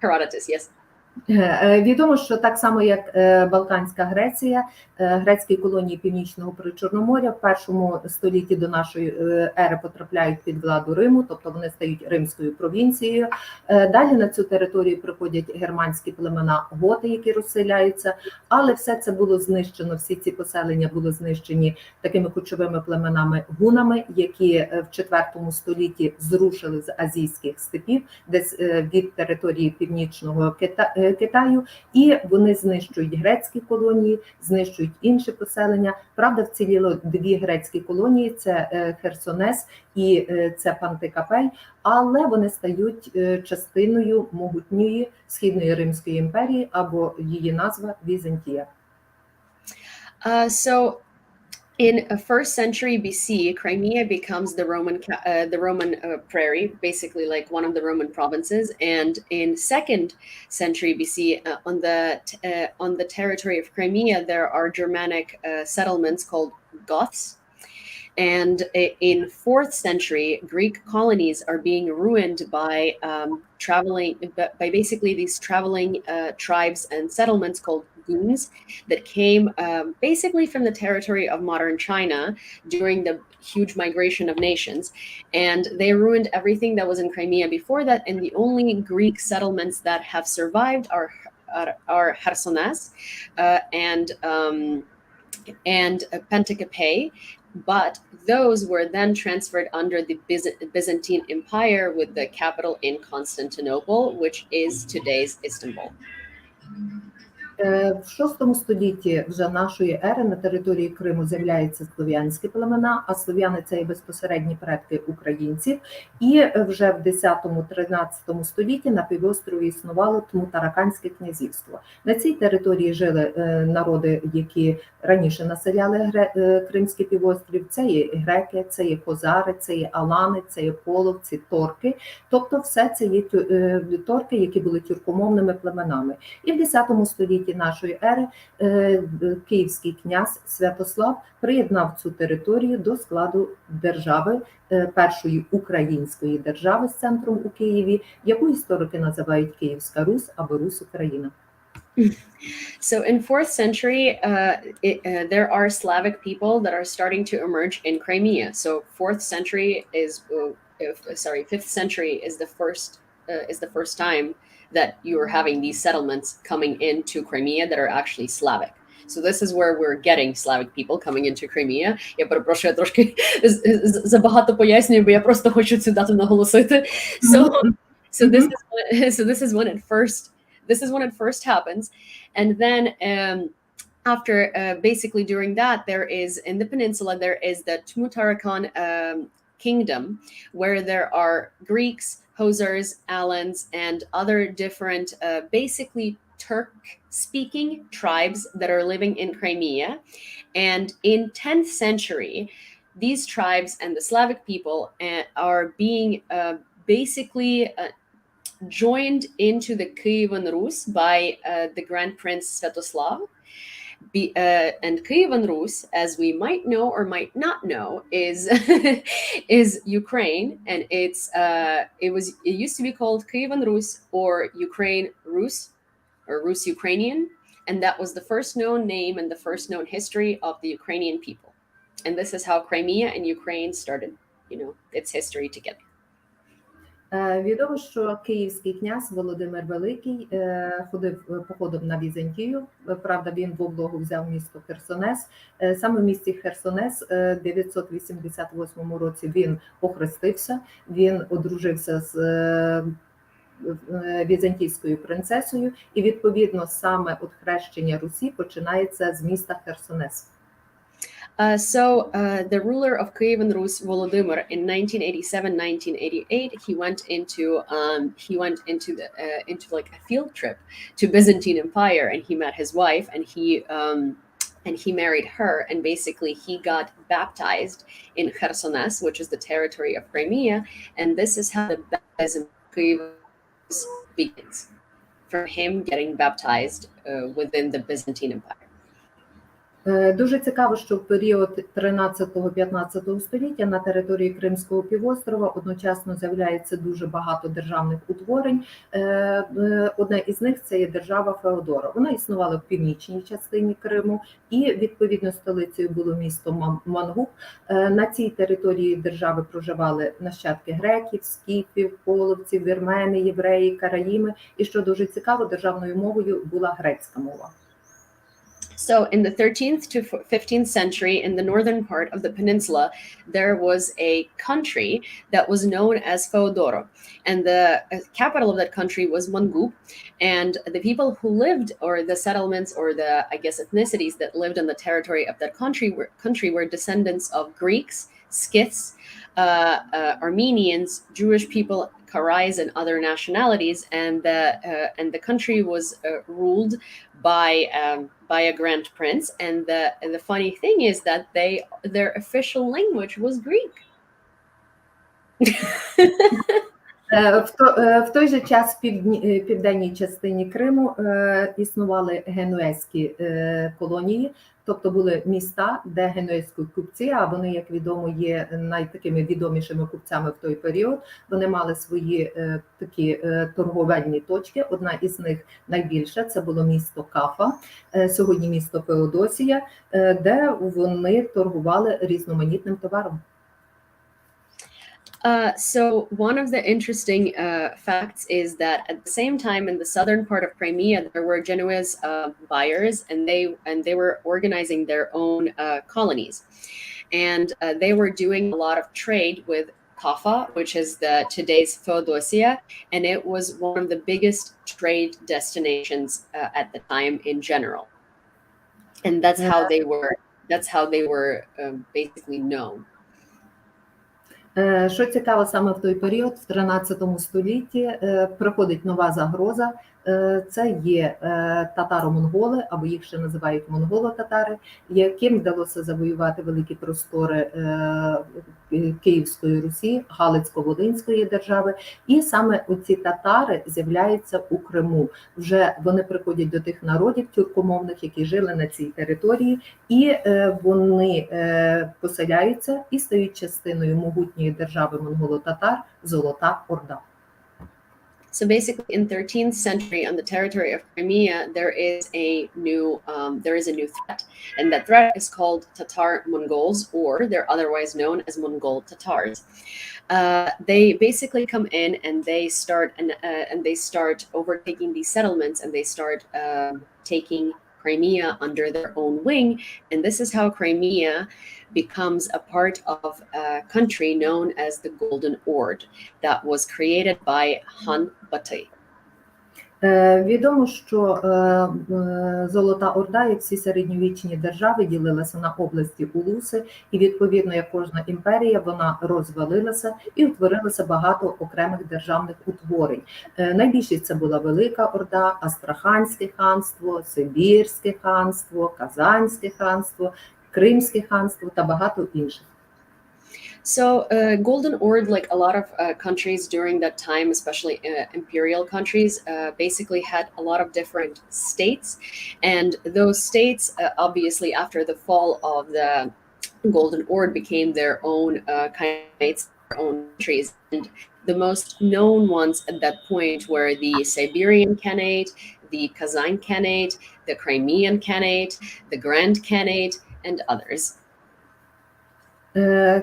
Herodotus, yes. Відомо, що так само, як Балканська Греція, грецькі колонії Північного Причорноморя в першому столітті до нашої ери потрапляють під владу Риму, тобто вони стають римською провінцією. Далі на цю територію приходять германські племена готи, які розселяються, але все це було знищено, всі ці поселення були знищені такими кочовими племенами гунами, які в 4 столітті зрушили з азійських степів, десь від території Північного Китаю, і вони знищують грецькі колонії, знищують інші поселення. Правда, вціліло 2 грецькі колонії, це Херсонес і це Пантикапель, але вони стають частиною могутньої Східної Римської імперії, або її назва Візантія. In 1st century BC, Crimea becomes the Roman prairie, basically like one of the Roman provinces. And in 2nd century BC, on the territory of Crimea, there are Germanic settlements called Goths. And in 4th century, Greek colonies are being ruined by basically these traveling tribes and settlements called Guns that came basically from the territory of modern China during the huge migration of nations. And they ruined everything that was in Crimea before that. And the only Greek settlements that have survived are Chersones and Pentecope. But those were then transferred under the Byzantine Empire with the capital in Constantinople, which is today's Istanbul. В 6 столітті вже нашої ери на території Криму з'являються слов'янські племена, а слов'яни – це і безпосередні предки українців. І вже в 10-13 столітті на півострові існувало Тмутараканське князівство. На цій території жили народи, які раніше населяли Кримський півострів. Це є греки, це є козари, це є алани, це є половці, торки. Тобто все це є торки, які були тюркомовними племенами. І в 10 столітті нашої ери київський князь Святослав приєднав цю територію до складу держави, першої української держави з центром у Києві, яку історики називають Київська Русь або Русь-Україна. So in 4th century, there are Slavic people that are starting to emerge in Crimea. So 5th century is the first time that you are having these settlements coming into Crimea that are actually Slavic. So this is where we're getting Slavic people coming into Crimea. Я перепрошую, я трошки забагато пояснюю, бо я просто хочу цю дату наголосити. So this is when it first happens, and then after basically during that, there is in the peninsula, there is the Tmutarakan kingdom, where there are Greeks, Khazars, Alans, and other different basically Turk-speaking tribes that are living in Crimea. And in 10th century, these tribes and the Slavic people are being basically joined into the Kievan Rus by the Grand Prince Svetoslav. And Kievan Rus, as we might know or might not know, is is Ukraine, and it used to be called Kievan Rus or Ukraine Rus or Rus Ukrainian, and that was the first known name and the first known history of the Ukrainian people. And this is how Crimea and Ukraine started, its history together. Відомо, що київський князь Володимир Великий ходив походом на Візантію. Правда, він в облогу взяв місто Херсонес. Саме в місті Херсонес в 988 році він охрестився, він одружився з візантійською принцесою, і відповідно саме от хрещення Русі починається з міста Херсонес. So the ruler of Kievan Rus, Volodymyr, in 1987-1988, he went into like a field trip to Byzantine Empire, and he met his wife, and he married her, and basically he got baptized in Khersones, which is the territory of Crimea, and this is how the baptism of Kievan Rus begins, from him getting baptized within the Byzantine Empire. Дуже цікаво, що в період 13-15 століття на території Кримського півострова одночасно з'являється дуже багато державних утворень. Одне із них – це є держава Феодора. Вона існувала в північній частині Криму, і відповідно столицею було місто Мангуб. На цій території держави проживали нащадки греків, скіфів, половців, вірмени, євреї, караїми. І що дуже цікаво, державною мовою була грецька мова. So in the 13th to 15th century, in the northern part of the peninsula, there was a country that was known as Feodoro. And the capital of that country was Mangub. And the people who lived, or the settlements, or the, I guess, ethnicities that lived on the territory of that country were descendants of Greeks, Scyths, Armenians, Jewish people, Karais, and other nationalities. And the country was ruled by a grand prince, and the funny thing is that their official language was Greek. В той же час в південній частині Криму існували генуезькі колонії, тобто були міста, де генуезькі купці, а вони, як відомо, є найтакими відомішими купцями в той період, вони мали свої такі торговельні точки. Одна із них найбільша – це було місто Кафа, сьогодні місто Феодосія, де вони торгували різноманітним товаром. So one of the interesting facts is that at the same time in the southern part of Crimea, there were Genoese buyers, and they were organizing their own colonies, and they were doing a lot of trade with Kaffa, which is today's Feodosia, and it was one of the biggest trade destinations at the time in general, and that's how they were basically known. Що цікаво, саме в той період, в 13 столітті, приходить нова загроза. Це є татаро-монголи, або їх ще називають монголо-татари, яким вдалося завоювати великі простори Київської Русі, Галицько-Волинської держави. І саме оці татари з'являються у Криму. Вже вони приходять до тих народів тюркомовних, які жили на цій території, і вони поселяються і стають частиною могутньої держави монголо-татар Золота Орда. So basically, in 13th century, on the territory of Crimea, there is a new threat, and that threat is called Tatar Mongols, or they're otherwise known as Mongol Tatars. They basically come in and they start overtaking these settlements, and they start taking Crimea under their own wing, and this is how Crimea becomes a part of a country known as the Golden Horde that was created by Han Batey. Відомо, що Золота Орда, як всі середньовічні держави, ділилася на області улуси, і відповідно, як кожна імперія, вона розвалилася і утворилося багато окремих державних утворень. Найбільшість це була Велика Орда, Астраханське ханство, Сибірське ханство, Казанське ханство, Кримське ханство та багато інших. So Golden Horde, like a lot of countries during that time, especially imperial countries, basically had a lot of different states. And those states, obviously, after the fall of the Golden Horde, became their own khanates, their own countries. And the most known ones at that point were the Siberian Khanate, the Kazan Khanate, the Crimean Khanate, the Grand Khanate, and others.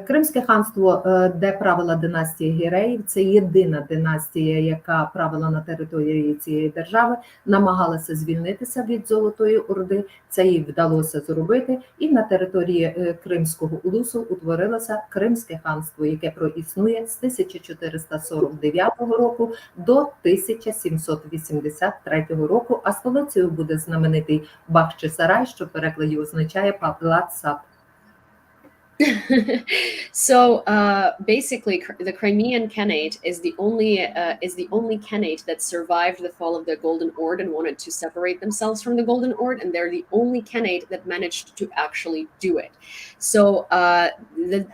Кримське ханство, де правила династія Гіреїв, це єдина династія, яка правила на території цієї держави, намагалася звільнитися від Золотої Орди, це їй вдалося зробити, і на території Кримського улусу утворилося Кримське ханство, яке проіснує з 1449 року до 1783 року, а столицею буде знаменитий Бахчисарай, що в перекладі означає «палац сад». So basically, the Crimean Khanate is the only Khanate that survived the fall of the Golden Horde and wanted to separate themselves from the Golden Horde, and they're the only Khanate that managed to actually do it. So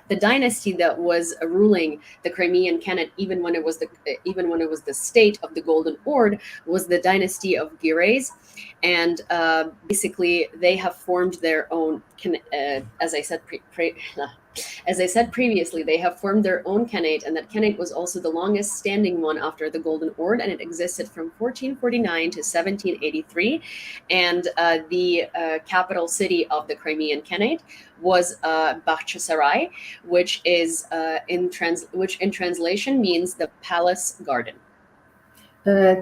the dynasty that was ruling the Crimean Khanate, even when it was the state of the Golden Horde, was the dynasty of Gireys, and basically they have formed their own. As I said previously, they have formed their own Khanate, and that Khanate was also the longest standing one after the Golden Horde, and it existed from 1449 to 1783. And the capital city of the Crimean Khanate was Bakhchisarai, which in translation means the palace garden.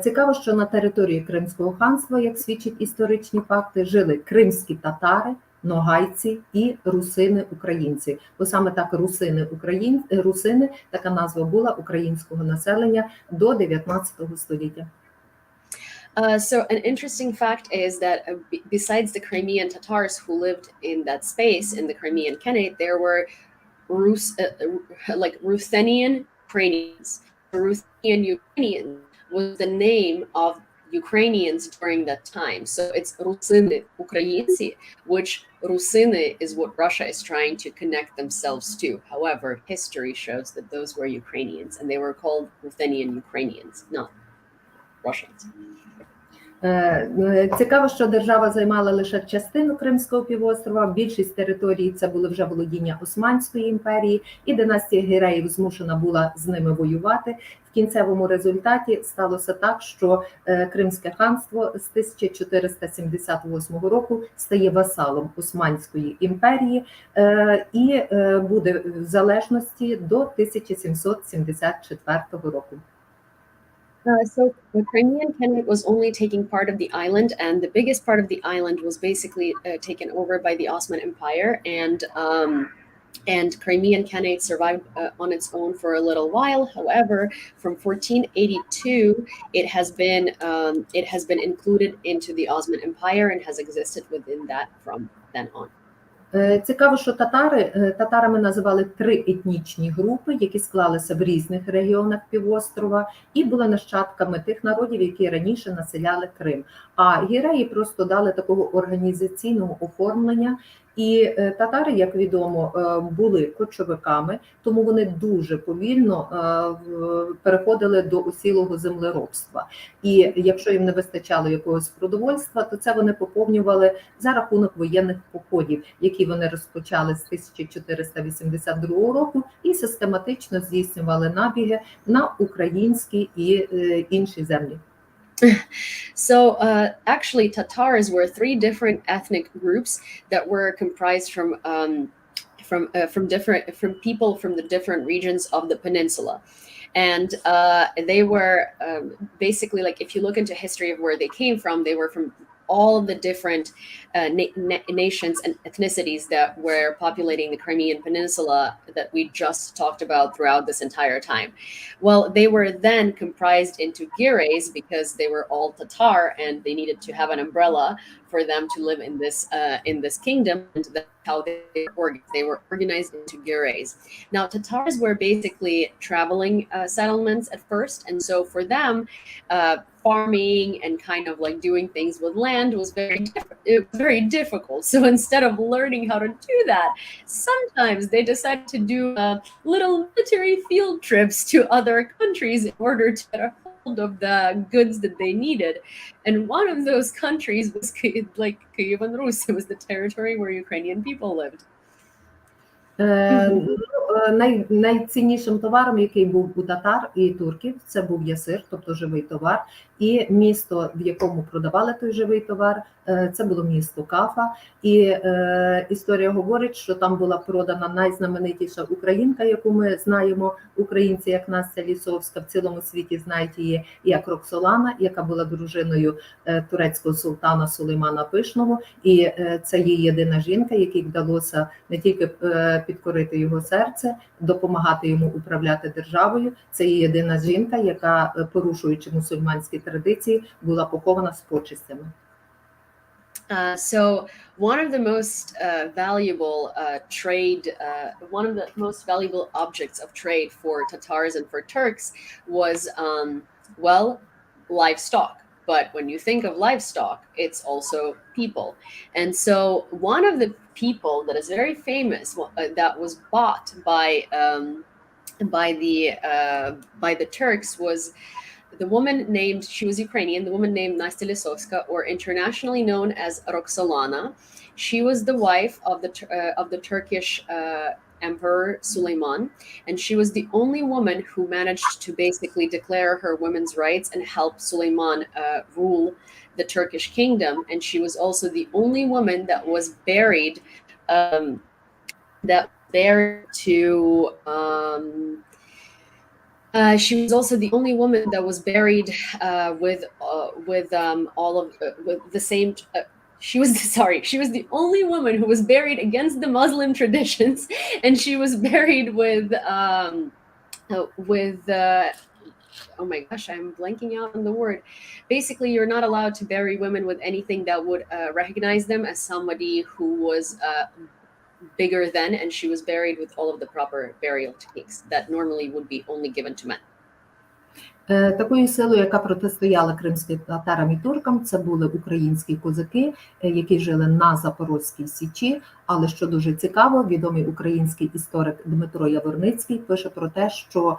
Цікаво, що на території Кримського ханства, як свідчать історичні факти, жили кримські татари, ногайці і русини-українці. Бо саме так русини, така назва була українського населення до 19 століття. So an interesting fact is that besides the Crimean Tatars who lived in that space in the Crimean Khanate, there were Ruthenian Ukrainians. Ruthenian Ukrainians was the name of Ukrainians during that time. So it's Rusini Ukrainci, which Rusini is what Russia is trying to connect themselves to. However, history shows that those were Ukrainians and they were called Ruthenian Ukrainians, not Russians. Цікаво, що держава займала лише частину Кримського півострова, більшість територій це були вже володіння Османської імперії, і династія Гіреїв змушена була з ними воювати. В кінцевому результаті сталося так, що Кримське ханство з 1478 року стає васалом Османської імперії і буде в залежності до 1774 року. So the Crimean Khanate was only taking part of the island, and the biggest part of the island was basically taken over by the Ottoman Empire, and Crimean Khanate survived on its own for a little while. However, from 1482, it has been included into the Ottoman Empire and has existed within that from then on. Цікаво, що татарами називали 3 етнічні групи, які склалися в різних регіонах півострова і були нащадками тих народів, які раніше населяли Крим. А гіреї просто дали такого організаційного оформлення. І татари, як відомо, були кочовиками, тому вони дуже повільно переходили до осілого землеробства. І якщо їм не вистачало якогось продовольства, то це вони поповнювали за рахунок воєнних походів, які вони розпочали з 1482 року і систематично здійснювали набіги на українські і інші землі. So actually, Tatars were 3 different ethnic groups that were comprised from people from the different regions of the peninsula, and they were basically, like, if you look into history of where they came from, they were from all the different nations and ethnicities that were populating the Crimean Peninsula that we just talked about throughout this entire time. Well, they were then comprised into gires because they were all Tatar and they needed to have an umbrella for them to live in this kingdom, and that's how they were organized. They were organized into gires. Now, Tatars were basically traveling settlements at first, and so for them, farming and kind of like doing things with land was very difficult. So instead of learning how to do that, sometimes they decided to do little military field trips to other countries in order to get a hold of the goods that they needed. And one of those countries was like Kievan Rus. It was the territory where Ukrainian people lived. Найціннішим товаром, який був у татар і турків, це був ясир, тобто живий товар. І місто, в якому продавали той живий товар, це було місто Кафа. І історія говорить, що там була продана найзнаменитіша українка, яку ми знаємо, українці, як Настя Лісовська, в цілому світі знають її, як Роксолана, яка була дружиною турецького султана Сулеймана Пишного. І це є єдина жінка, якій вдалося не тільки підкорити його серце, допомагати йому управляти державою. Це є єдина жінка, яка, порушуючи мусульманські традиції, була похована з почестями. So one of the most valuable one of the most valuable objects of trade for Tatars and for Turks was, well, livestock. But when you think of livestock, it's also people. And so one of the people that is very famous that was bought by the Turks was the woman named, she was Ukrainian, the woman named Nastya Lisovska, or internationally known as Roxolana. She was the wife of the Turkish Emperor Suleiman, and she was the only woman who managed to basically declare her women's rights and help Suleiman rule the Turkish kingdom. And she was also the only woman that was buried she was also the only woman that was buried with the same. She was the only woman who was buried against the Muslim traditions, and she was buried with oh my gosh, I'm blanking out on the word. Basically, you're not allowed to bury women with anything that would recognize them as somebody who was bigger than, and she was buried with all of the proper burial techniques that normally would be only given to men. Такою силою, яка протистояла кримським татарам і туркам, це були українські козаки, які жили на Запорозькій Січі. Але що дуже цікаво, відомий український історик Дмитро Яворницький пише про те, що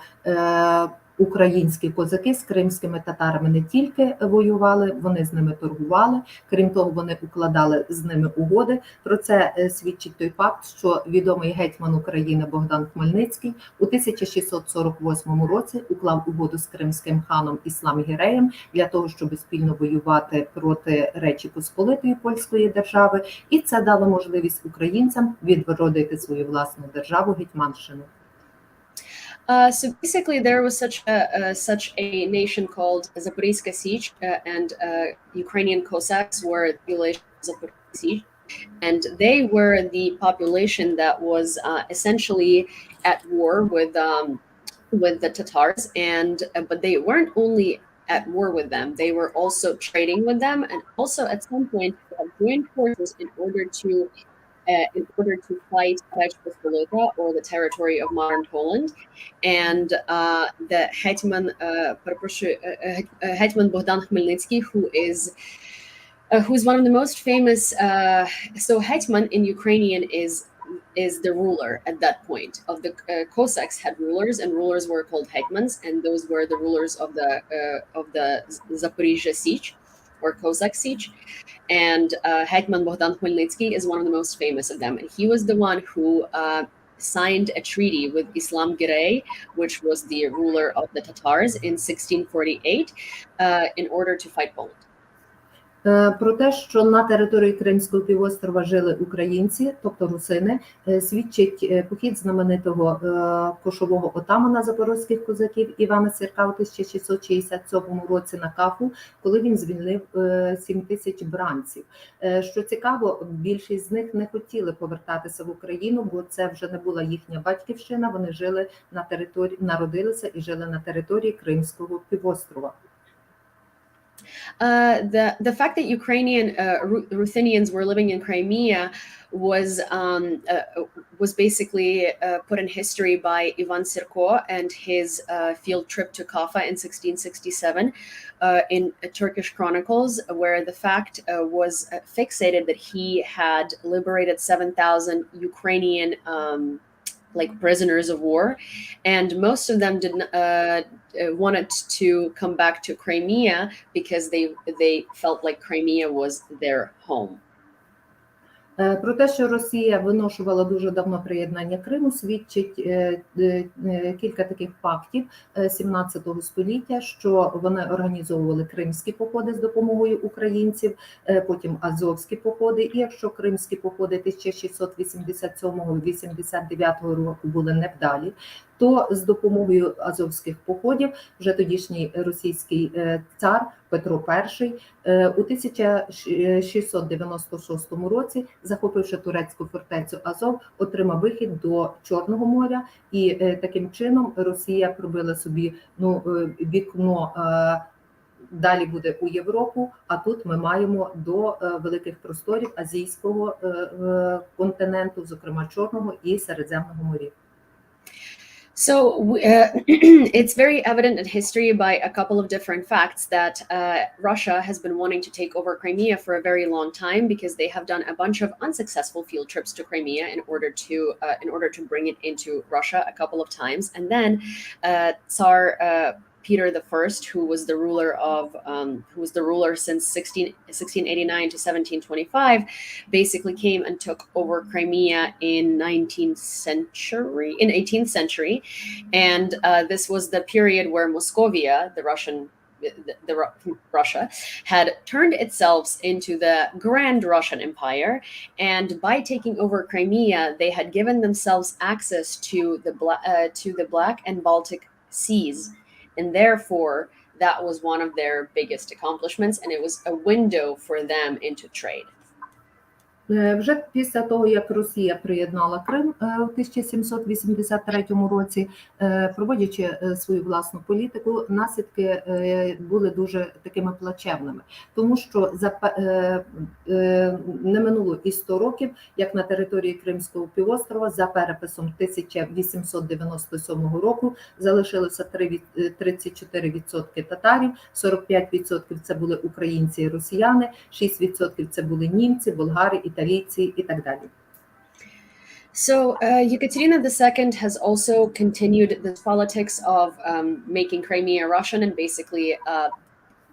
українські козаки з кримськими татарами не тільки воювали, вони з ними торгували. Крім того, вони укладали з ними угоди. Про це свідчить той факт, що відомий гетьман України Богдан Хмельницький у 1648 році уклав угоду з кримським ханом Іслам Гіреєм для того, щоб спільно воювати проти Речі Посполитої польської держави. І це дало можливість українцям відродити свою власну державу Гетьманщину. So basically, there was such a nation called Zaporizhzhia Sich, and Ukrainian Cossacks were the population of Zaporizhzhia Sich, and they were the population that was essentially at war with the Tatars, and but they weren't only at war with them; they were also trading with them, and also at some point joined forces in order to fight Rечь Посполита, or the territory of modern Poland. And the Hetman Bogdan Khmelnytsky, who's one of the most famous. So Hetman in Ukrainian is the ruler at that point. Of the Cossacks had rulers, and rulers were called hetmans, and those were the rulers of the Zaporizhzhia Sich, or Cossack Sich. And Hetman Bogdan Khmelnytsky is one of the most famous of them. And he was the one who signed a treaty with Islam Girey, which was the ruler of the Tatars, in 1648 in order to fight Poland. Про те, що на території Кримського півострова жили українці, тобто русини, свідчить похід знаменитого кошового отамана запорозьких козаків Івана Сірка у 1667 році на Кафу, коли він звільнив 7 тисяч бранців. Що цікаво, більшість з них не хотіли повертатися в Україну, бо це вже не була їхня батьківщина, вони жили на території, народилися і жили на території Кримського півострова. The fact that Ukrainian Ruthenians were living in Crimea was basically put in history by Ivan Sirko and his field trip to Kaffa in 1667 in Turkish chronicles, where the fact was fixated that he had liberated 7,000 Ukrainian like prisoners of war, and most of them wanted to come back to Crimea because they felt like Crimea was their home. Про те, що Росія виношувала дуже давно приєднання Криму, свідчить кілька таких фактів 17 століття, що вони організовували кримські походи з допомогою українців, потім азовські походи, і якщо кримські походи 1687-89 року були невдалі, то з допомогою азовських походів вже тодішній російський цар Петро І у 1696 році, захопивши турецьку фортецю Азов, отримав вихід до Чорного моря, і таким чином Росія пробила собі вікно, далі буде у Європу, а тут ми маємо до великих просторів азійського континенту, зокрема Чорного і Середземного морів. So it's very evident in history by a couple of different facts that Russia has been wanting to take over Crimea for a very long time, because they have done a bunch of unsuccessful field trips to Crimea in order to bring it into Russia a couple of times, and then Tsar Peter I, who was the ruler since 1689 to 1725, basically came and took over Crimea in 18th century, and this was the period where Moscovia, Russia, had turned itself into the Grand Russian Empire, and by taking over Crimea, they had given themselves access to the Black and Baltic Seas. And therefore, that was one of their biggest accomplishments, and it was a window for them into trade. Вже після того, як Росія приєднала Крим у 1783 році, проводячи свою власну політику, наслідки були дуже такими плачевними, тому що не минуло і 100 років, як на території Кримського півострова за переписом 1897 року залишилося 34% татарів, 45% це були українці і росіяни, 6% це були німці, болгари, італійці і так далі. So Yekaterina II has also continued this politics of making Crimea Russian and basically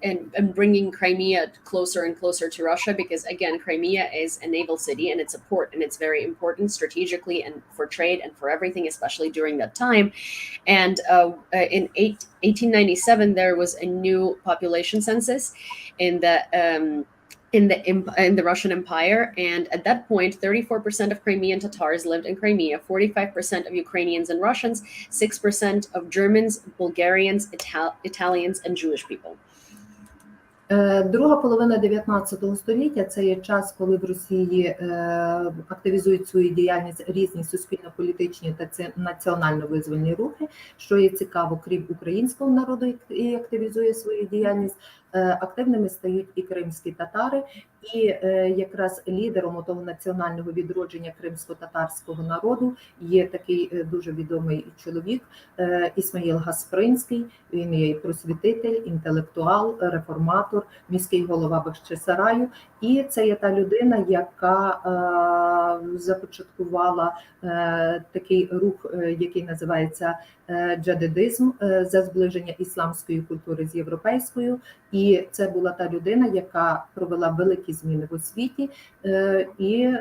and bringing Crimea closer and closer to Russia, because again, Crimea is a naval city and it's a port, and it's very important strategically and for trade and for everything, especially during that time. And in 1897, there was a new population census in the Russian Empire, and at that point, 34% of Crimean Tatars lived in Crimea, 45% of Ukrainians and Russians, 6% of Germans, Bulgarians, Italians, and Jewish people. Друга половина 19 століття – це є час, коли в Росії активізують свою діяльність різні суспільно-політичні та національно-визвольні рухи, що є цікаво, крім українського народу, який активізує свою діяльність, активними стають і кримські татари, і якраз лідером того національного відродження кримсько-татарського народу є такий дуже відомий чоловік Ісмаїл Гаспринський. Він є просвітитель, інтелектуал, реформатор, міський голова Бахчисараю. І це є та людина, яка започаткувала такий рух, який називається джадидизм, за зближення ісламської культури з європейською. І це була та людина, яка провела великі зміни в освіті, і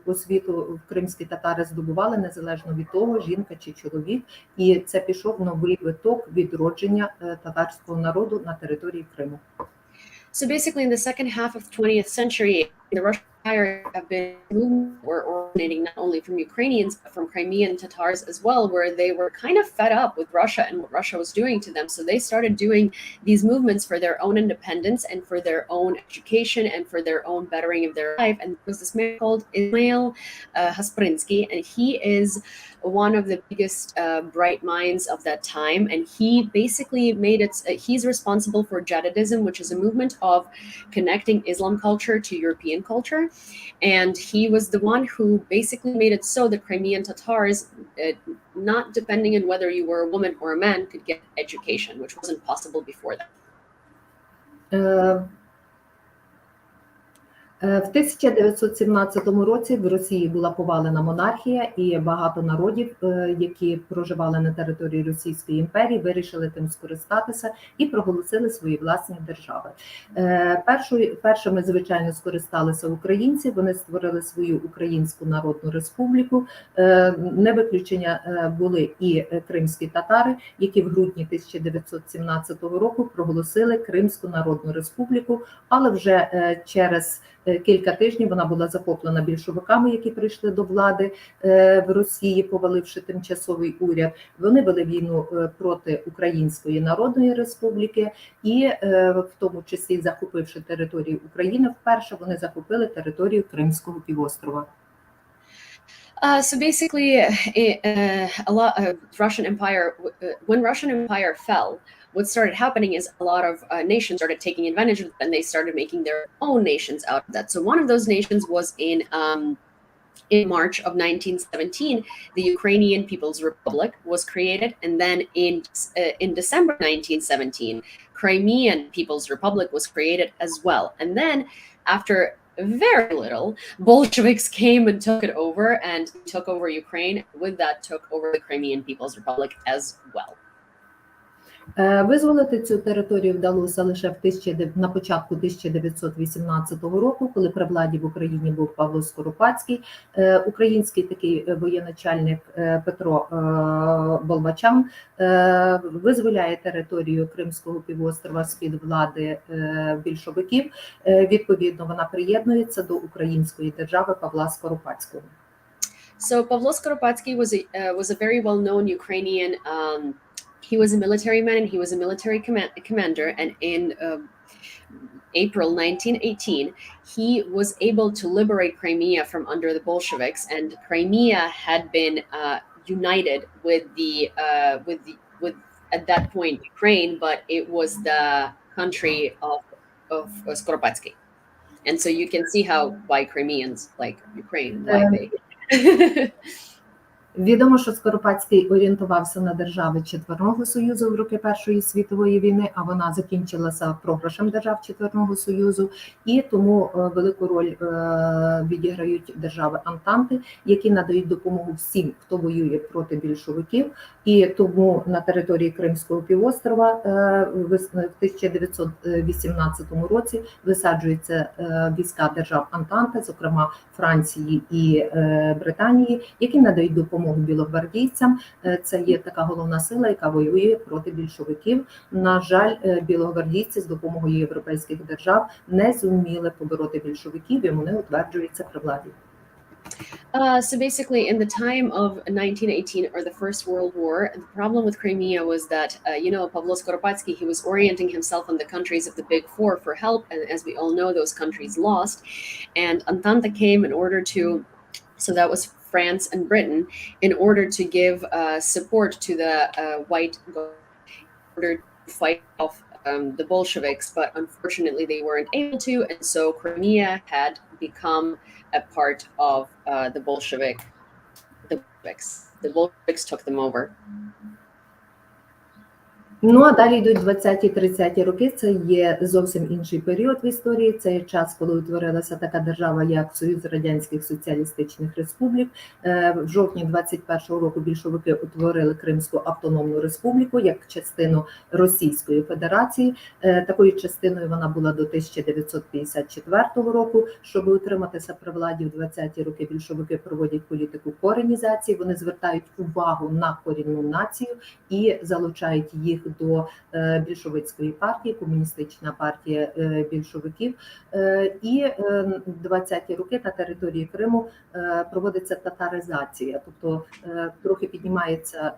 освіту кримські татари здобували незалежно від того, жінка чи чоловік. І це пішов новий виток відродження татарського народу на території Криму. So basically, in the second half of the 20th century, the Russian Empire have been were originating not only from Ukrainians but from Crimean Tatars as well, where they were kind of fed up with Russia and what Russia was doing to them. So they started doing these movements for their own independence and for their own education and for their own bettering of their life. And there was this man called Ismail Hasprinsky, and he is one of the biggest bright minds of that time. And he basically made it, he's responsible for Jadidism, which is a movement of connecting Islam culture to European culture. And he was the one who basically made it so that Crimean Tatars, not depending on whether you were a woman or a man, could get education, which wasn't possible before that. В 1917 році в Росії була повалена монархія, і багато народів, які проживали на території Російської імперії, вирішили тим скористатися і проголосили свої власні держави. Першими, звичайно, скористалися українці, вони створили свою Українську Народну Республіку. Не виключення були і кримські татари, які в грудні 1917 року проголосили Кримську Народну Республіку, але вже через кілька тижнів вона була захоплена більшовиками, які прийшли до влади в Росії, поваливши тимчасовий уряд. Вони вели війну проти Української Народної Республіки і в тому числі, захопивши територію України, вперше вони захопили територію Кримського півострова. So basically, Russian Empire, when Russian Empire fell, what started happening is a lot of nations started taking advantage of it, and they started making their own nations out of that. So one of those nations was in March of 1917, the Ukrainian People's Republic was created, and then in December 1917, Crimean People's Republic was created as well. And then after very little, Bolsheviks came and took it over and took over Ukraine. With that, took over the Crimean People's Republic as well. Визволити цю територію вдалося лише на початку 1918 року, коли при владі в Україні був Павло Скоропадський. Український такий воєначальник Петро Болбочан визволяє територію Кримського півострова з-під влади більшовиків. Відповідно, вона приєднується до української держави Павла Скоропадського. So Pavlo Skoropadsky was a very well-known Ukrainian. He was a military man and he was a military commander, and in April 1918 he was able to liberate Crimea from under the Bolsheviks, and Crimea had been united with at that point Ukraine, but it was the country of Skoropadsky. And so you can see why Crimeans like Ukraine, why they Відомо, що Скоропадський орієнтувався на держави Четверного Союзу в роки Першої світової війни, а вона закінчилася програшем держав Четверного Союзу, і тому велику роль відіграють держави Антанти, які надають допомогу всім, хто воює проти більшовиків, і тому на території Кримського півострова в 1918 році висаджуються війська держав Антанти, зокрема Франції і Британії, які надають допомогу білогвардійцям. Це є така головна сила, яка воює проти більшовиків. На жаль, білогвардійці з допомогою європейських держав не зуміли побороти більшовиків, і вони утверджуються при владі. So basically, in the time of 1918 or the First World War, the problem with Crimea was that, Pavlo Skoropadsky, he was orienting himself on the countries of the Big Four for help. And as we all know, those countries lost. And Entente came in order to, so that was France and Britain, in order to give support to the white government in order to fight off the Bolsheviks, but unfortunately they weren't able to, and so Crimea had become a part of the Bolsheviks. The Bolsheviks took them over. Ну, а далі йдуть 20-30 роки, це є зовсім інший період в історії, це є час, коли утворилася така держава, як Союз Радянських Соціалістичних Республік. В жовтні 21-го року більшовики утворили Кримську Автономну Республіку як частину Російської Федерації. Такою частиною вона була до 1954 року. Щоб утриматися при владі в 20-ті роки, більшовики проводять політику коренізації, вони звертають увагу на корінну націю і залучають їх до більшовицької партії, комуністична партія більшовиків. І 20-ті роки на території Криму проводиться татаризація, тобто трохи піднімається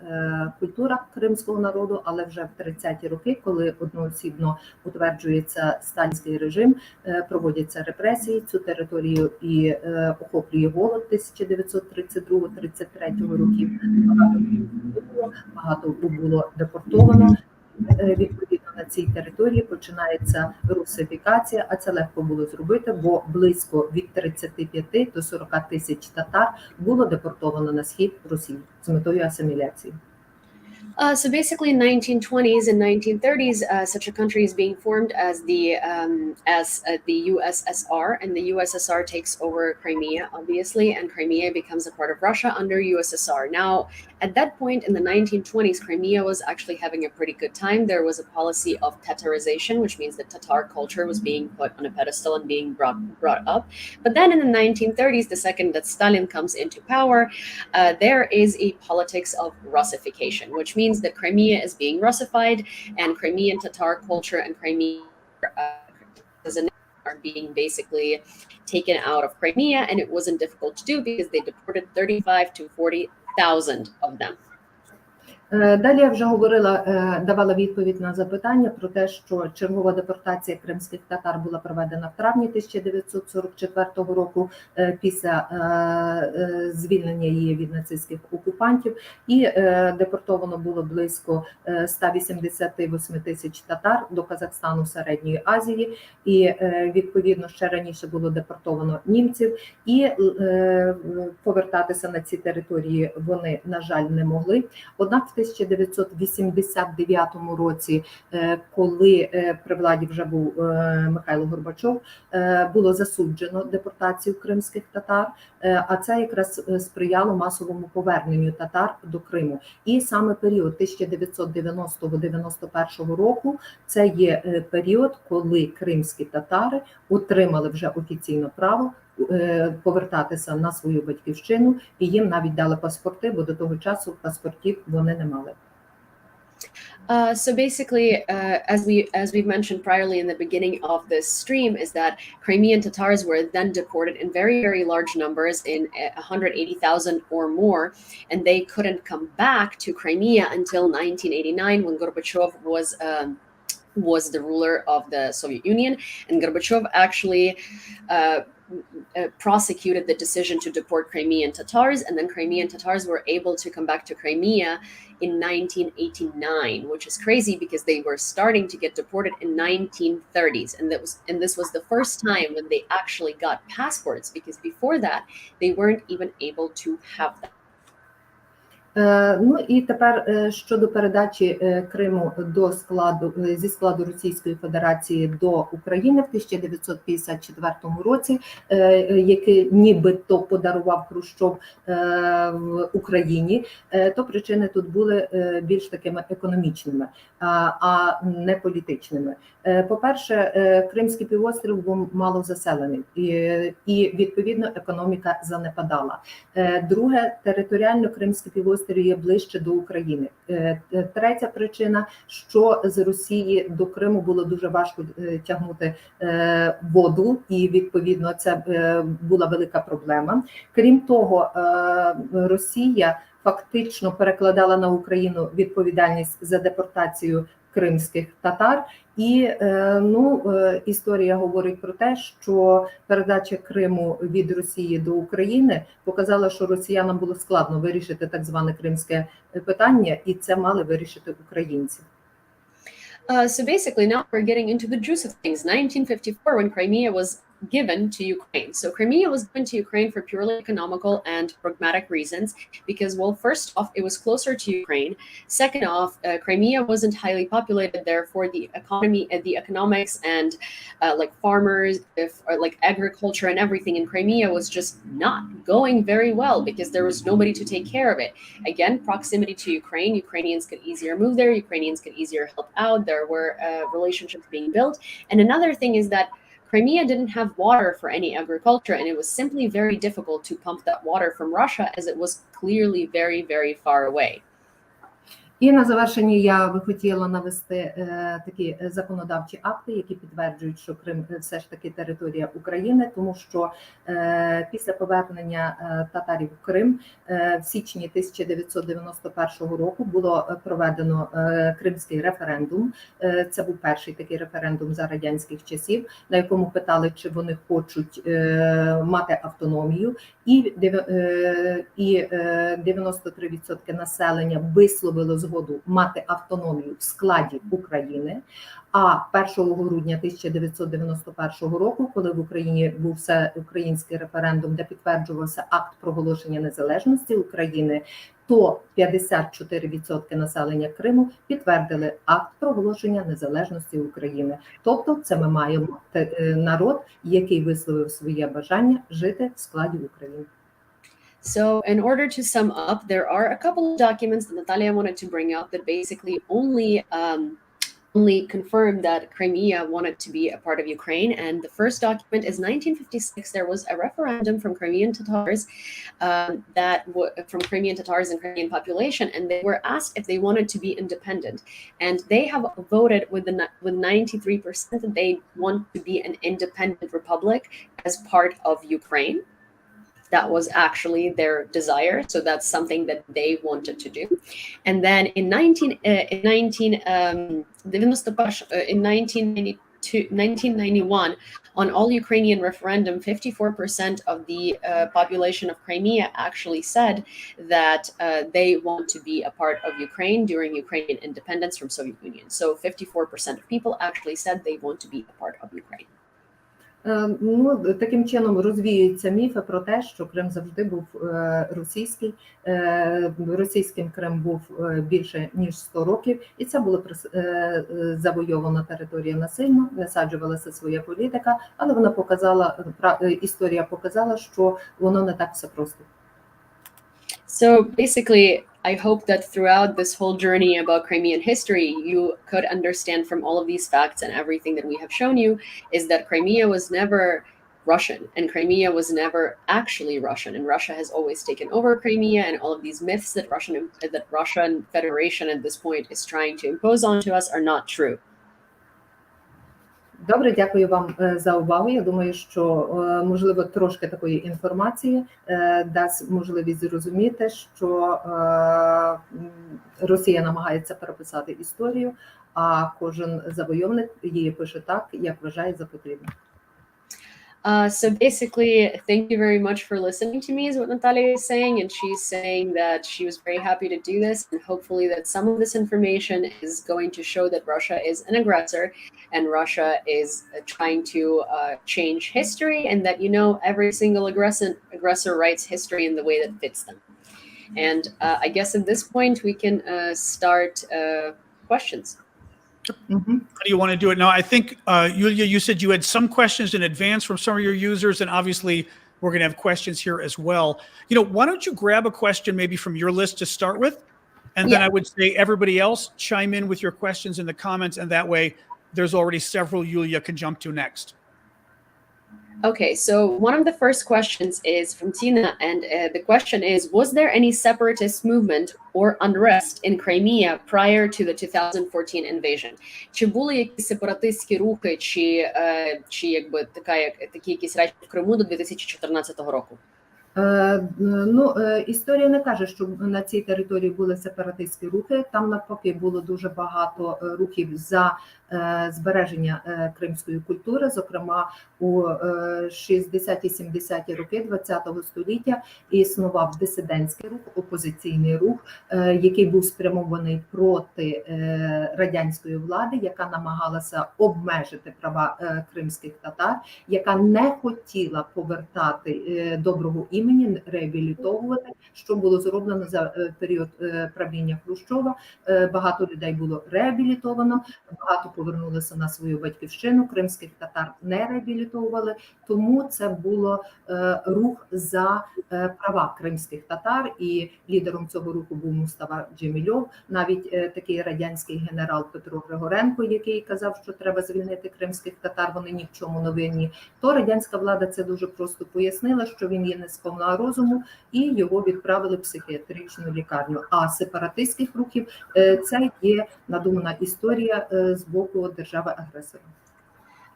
культура кримського народу, але вже в 30-ті роки, коли одноосібно утверджується сталінський режим, проводяться репресії, цю територію і охоплює голод 1932-33 років. Багато було депортовано. Відповідно, на цій території починається русифікація, а це легко було зробити, бо близько від 35 до 40 тисяч татар було депортовано на схід Росії з метою асиміляції. So basically, in 1920s and 1930s, such a country is being formed as the USSR, and the USSR takes over Crimea, obviously, and Crimea becomes a part of Russia under USSR. Now, at that point in the 1920s, Crimea was actually having a pretty good time. There was a policy of Tatarization, which means that Tatar culture was being put on a pedestal and being brought up. But then in the 1930s, the second that Stalin comes into power, there is a politics of Russification, which means that Crimea is being Russified, and Crimean Tatar culture and Crimea are being basically taken out of Crimea, and it wasn't difficult to do because they deported 35 to 40,000 of them. Далі я вже давала відповідь на запитання про те, що чергова депортація кримських татар була проведена в травні 1944 року після звільнення її від нацистських окупантів, і депортовано було близько 188 тисяч татар до Казахстану, Середньої Азії, і відповідно ще раніше було депортовано німців, і повертатися на ці території вони, на жаль, не могли. Однак в 1989 році, коли при владі вже був Михайло Горбачов, було засуджено депортацію кримських татар, а це якраз сприяло масовому поверненню татар до Криму. І саме період 1990-91 року – це є період, коли кримські татари отримали вже офіційно право повертатися на свою батьківщину, і їм навіть дали паспорти, бо до того часу паспортів вони не мали. So basically, as we mentioned priorly in the beginning of this stream, is that Crimean Tatars were then deported in very, very large numbers, in 180,000 or more, and they couldn't come back to Crimea until 1989, when Gorbachev was the ruler of the Soviet Union, and Gorbachev actually prosecuted the decision to deport Crimean Tatars, and then Crimean Tatars were able to come back to Crimea in 1989, which is crazy because they were starting to get deported in 1930s, and this was the first time when they actually got passports, because before that they weren't even able to have them. Ну і тепер щодо передачі Криму зі складу Російської Федерації до України в 1954 році, який нібито подарував Хрущов в Україні, то причини тут були більш такими економічними, а не політичними. По-перше, Кримський півострів був мало заселений, і відповідно економіка занепадала. Друге, територіально Кримський півострів є ближче до України. Третя причина, що з Росії до Криму було дуже важко тягнути воду, і відповідно це була велика проблема. Крім того, Росія фактично перекладала на Україну відповідальність за депортацію кримських татар, і історія говорить про те, що передача Криму від Росії до України показала, що росіянам було складно вирішити так зване кримське питання, і це мали вирішити українці. So basically, now we're getting into the juice of things. 1954, when Crimea was given to Ukraine. So Crimea was given to Ukraine for purely economical and pragmatic reasons, because, well, first off, it was closer to Ukraine. Second off, Crimea wasn't highly populated, therefore the economics and like farmers, like agriculture and everything in Crimea was just not going very well, because there was nobody to take care of it. Again, proximity to Ukraine, Ukrainians could easier move there, Ukrainians could easier help out, there were relationships being built. And another thing is that Crimea didn't have water for any agriculture, and it was simply very difficult to pump that water from Russia, as it was clearly very, very far away. І на завершення я би хотіла навести такі законодавчі акти, які підтверджують, що Крим все ж таки територія України, тому що після повернення татарів в Крим в січні 1991 року було проведено кримський референдум. Це був перший такий референдум за радянських часів, на якому питали, чи вони хочуть мати автономію, і 93% населення висловило згоду мати автономію в складі України. А 1 грудня 1991 року, коли в Україні був всеукраїнський референдум, де підтверджувався акт проголошення незалежності України, то 54% населення Криму підтвердили акт проголошення незалежності України. Тобто це ми маємо народ, який висловив своє бажання жити в складі України. So in order to sum up, there are a couple of documents that Natalia wanted to bring up that basically only confirmed that Crimea wanted to be a part of Ukraine. And the first document is 1956. There was a referendum from Crimean Tatars, from Crimean Tatars and Crimean population, and they were asked if they wanted to be independent. And they have voted with 93% that they want to be an independent republic as part of Ukraine. That was actually their desire, so that's something that they wanted to do. And then in 1991, on all Ukrainian referendum, 54% of the population of Crimea actually said that they want to be a part of Ukraine during Ukrainian independence from Soviet Union. So 54% of people actually said they want to be a part of Ukraine. Ну, таким чином розвіюються міфи про те, що Крим завжди був російський. Російським Крим був більше ніж 100 років, і це була завойована територія насильно, насаджувалася своя політика, але вона показала, історія показала, що воно не так все просто. So basically, I hope that throughout this whole journey about Crimean history, you could understand from all of these facts and everything that we have shown you is that Crimea was never Russian, and Crimea was never actually Russian, and Russia has always taken over Crimea, and all of these myths that Russian Federation at this point is trying to impose onto us are not true. Добре, дякую вам за увагу. Я думаю, що, можливо, трошки такої інформації дасть можливість зрозуміти, що Росія намагається переписати історію, а кожен завойовник її пише так, як вважає за потрібне. So basically, thank you very much for listening to me is what Natalia is saying. And she's saying that she was very happy to do this. And hopefully that some of this information is going to show that Russia is an aggressor and Russia is trying to change history, and that, you know, every single aggressor writes history in the way that fits them. And I guess at this point we can start questions. Mm-hmm. How do you want to do it now? I think, Yulia, you said you had some questions in advance from some of your users, and obviously we're going to have questions here as well. You know, why don't you grab a question maybe from your list to start with, and then I would say everybody else chime in with your questions in the comments, and that way there's already several Yulia can jump to next. Okay, so one of the first questions is from Tina, and the question is, was there any separatist movement or unrest in Crimea prior to the 2014 invasion? Чи були якісь сепаратистські рухи, чи якби такі якісь речі в Криму до 2014 року? Ну, історія не каже, що на цій території були сепаратистські рухи. Там навпаки було дуже багато рухів за збереження кримської культури. Зокрема, у 60-70-ті роки ХХ століття існував дисидентський рух, опозиційний рух, який був спрямований проти радянської влади, яка намагалася обмежити права кримських татар, яка не хотіла повертати доброго імені, реабілітовувати, що було зроблено за період правління Хрущова. Багато людей було реабілітовано, багато повернулися на свою батьківщину, кримських татар не реабілітовували, тому це було рух за права кримських татар, і лідером цього руху був Мустафа Джемільов, навіть такий радянський генерал Петро Григоренко, який казав, що треба звільнити кримських татар, вони ні в чому не винні, то радянська влада це дуже просто пояснила, що він є несповнолітнім орієнтовного розуму, і його відправили в психіатричну лікарню. А сепаратистських рухів це є надумана історія з боку держави-агресора.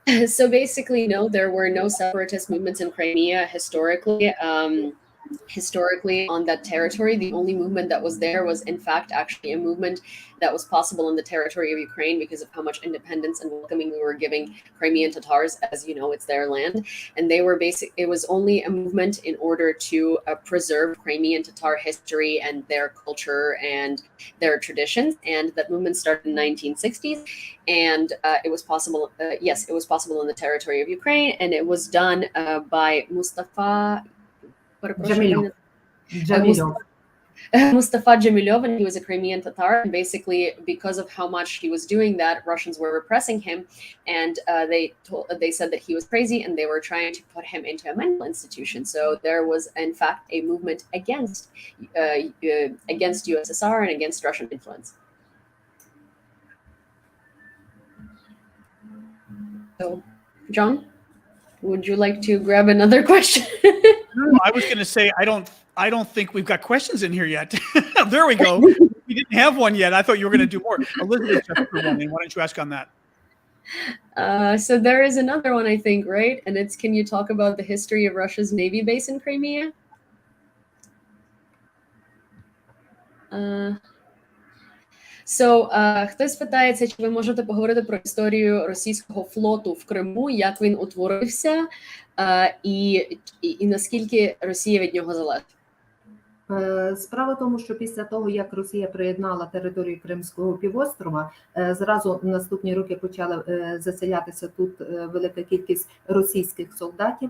So basically, no, there were no separatist movements in Crimea historically. Historically on that territory, the only movement that was there was in fact actually a movement that was possible in the territory of Ukraine because of how much independence and welcoming we were giving Crimean Tatars. As you know, it's their land, and they were it was only a movement in order to preserve Crimean Tatar history and their culture and their traditions. And that movement started in the 1960s, and it was possible, yes, it was possible in the territory of Ukraine, and it was done by Mustafa Jamilov, and he was a Crimean Tatar. And basically, because of how much he was doing that, Russians were repressing him, and they said that he was crazy, and they were trying to put him into a mental institution. So there was, in fact, a movement against USSR and against Russian influence. So, John, would you like to grab another question? I was going to say I don't think we've got questions in here yet. There we go. We didn't have one yet. I thought you were going to do more. Elizabeth, why don't you ask on that? So there is another one, I think, right? And it's, can you talk about the history of Russia's Navy base in Crimea? Хтось питається, чи ви можете поговорити про історію російського флоту в Криму, як він утворився, і наскільки Росія від нього залежить? Справа в тому, що після того, як Росія приєднала територію Кримського півострова, зразу наступні роки почали заселятися тут велика кількість російських солдатів.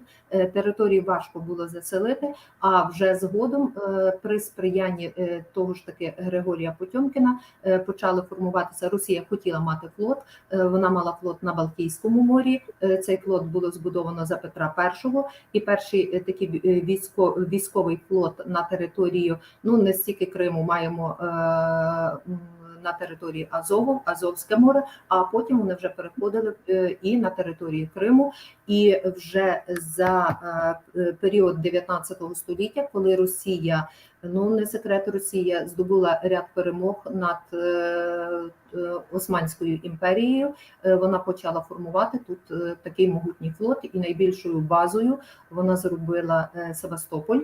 Територію важко було заселити, а вже згодом при сприянні того ж таки Григорія Потьомкіна почали формуватися. Росія хотіла мати флот, вона мала флот на Балтійському морі. Цей флот було збудовано за Петра І, і перший такий військовий флот на території, ну не стільки Криму, маємо на території Азову, Азовське море, а потім вони вже переходили і на території Криму. І вже за період 19 століття, коли Росія, ну не секрет, Росія здобула ряд перемог над Османською імперією, вона почала формувати тут такий могутній флот, і найбільшою базою вона зробила Севастополь.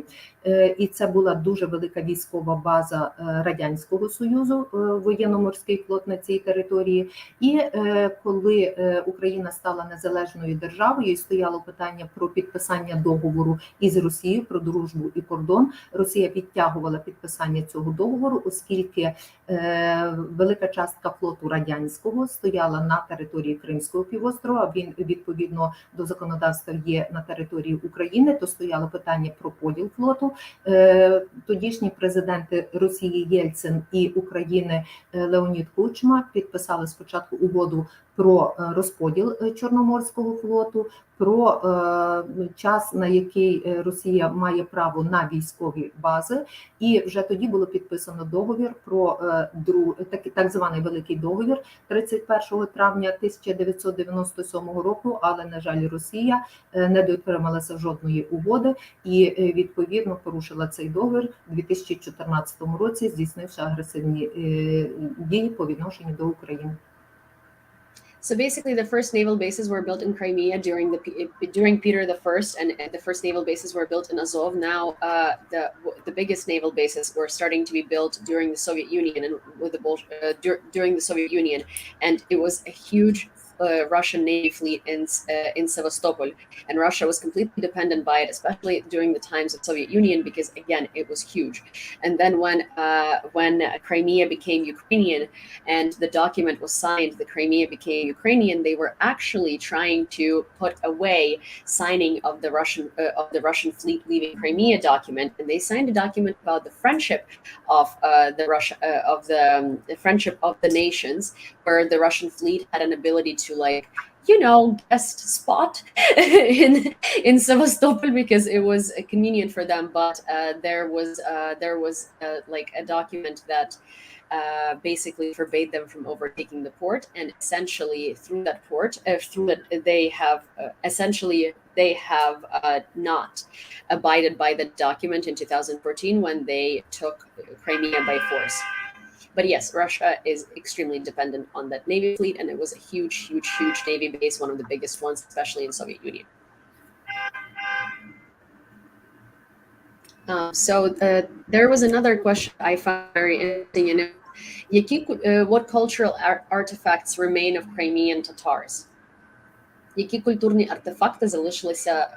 І це була дуже велика військова база Радянського Союзу, воєнно-морський флот на цій території. І коли Україна стала незалежною державою і стояло питання про підписання договору із Росією про дружбу і кордон, Росія відтягувала підписання цього договору, оскільки велика частка флоту радянського стояла на території Кримського півострова, він відповідно до законодавства є на території України, то стояло питання про поділ флоту. Тодішні президенти Росії Єльцин і України Леонід Кучма підписали спочатку угоду про розподіл Чорноморського флоту, про час, на який Росія має право на військові бази, і вже тоді було підписано договір про так званий Великий договір 31 травня 1997 року, але, на жаль, Росія не дотрималася жодної угоди і, відповідно, порушила цей договір у 2014 році, здійснивши агресивні дії по відношенню до України. So basically, the first naval bases were built in Crimea during Peter I, and the first naval bases were built in Azov. Now, the biggest naval bases were starting to be built during the Soviet Union and during the Soviet Union, and it was a huge Russian Navy fleet in Sevastopol, and Russia was completely dependent by it, especially during the times of Soviet Union, because again it was huge. And then when Crimea became Ukrainian and the document was signed, the Crimea became Ukrainian, they were actually trying to put away signing of the Russian fleet leaving Crimea document, and they signed a document about the friendship of the friendship of the nations, where the Russian fleet had an ability to, like, you know, guest spot in Sevastopol because it was convenient for them. But there was like a document that basically forbade them from overtaking the port, and essentially through that port, they have essentially they have not abided by the document in 2014 when they took Crimea by force. But yes, Russia is extremely dependent on that Navy fleet, and it was a huge, huge, huge Navy base, one of the biggest ones, especially in Soviet Union. There was another question I found very interesting. What cultural artifacts remain of Crimean Tatars? Які культурні артефакти залишилися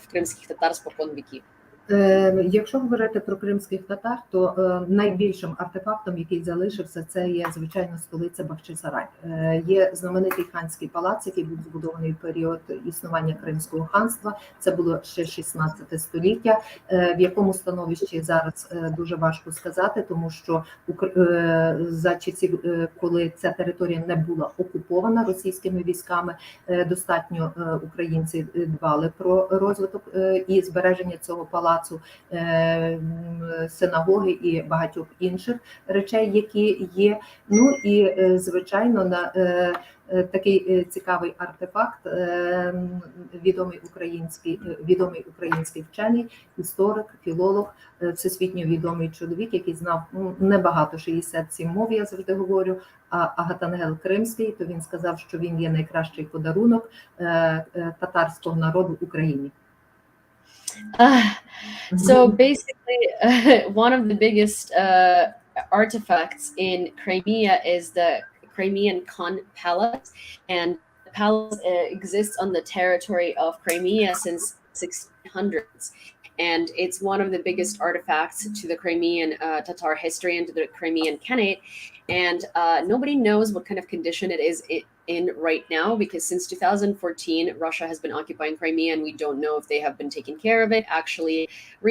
в кримських татар спокон віків? Якщо говорити про кримських татар, то найбільшим артефактом, який залишився, це є, звичайно, столиця Бахчисарай. Є знаменитий ханський палац, який був збудований в період існування Кримського ханства. Це було ще 16 століття. В якому становищі зараз дуже важко сказати, тому що за часів, коли ця територія не була окупована російськими військами, достатньо українці дбали про розвиток і збереження цього палацу, синагоги і багатьох інших речей, які є. Ну і, звичайно, на такий цікавий артефакт, відомий український вчений, історик, філолог, всесвітньо відомий чоловік, який знав небагато, 67 мов, я завжди говорю, Агатангел Кримський, то він сказав, що він є найкращий подарунок татарського народу Україні. So basically, one of the biggest artifacts in Crimea is the Crimean Khanate Palace, and the palace exists on the territory of Crimea since 1600s. And it's one of the biggest artifacts to the Crimean Tatar history and to the Crimean Khanate. And nobody knows what kind of condition it is in right now, because since 2014, Russia has been occupying Crimea, and we don't know if they have been taking care of it. Actually,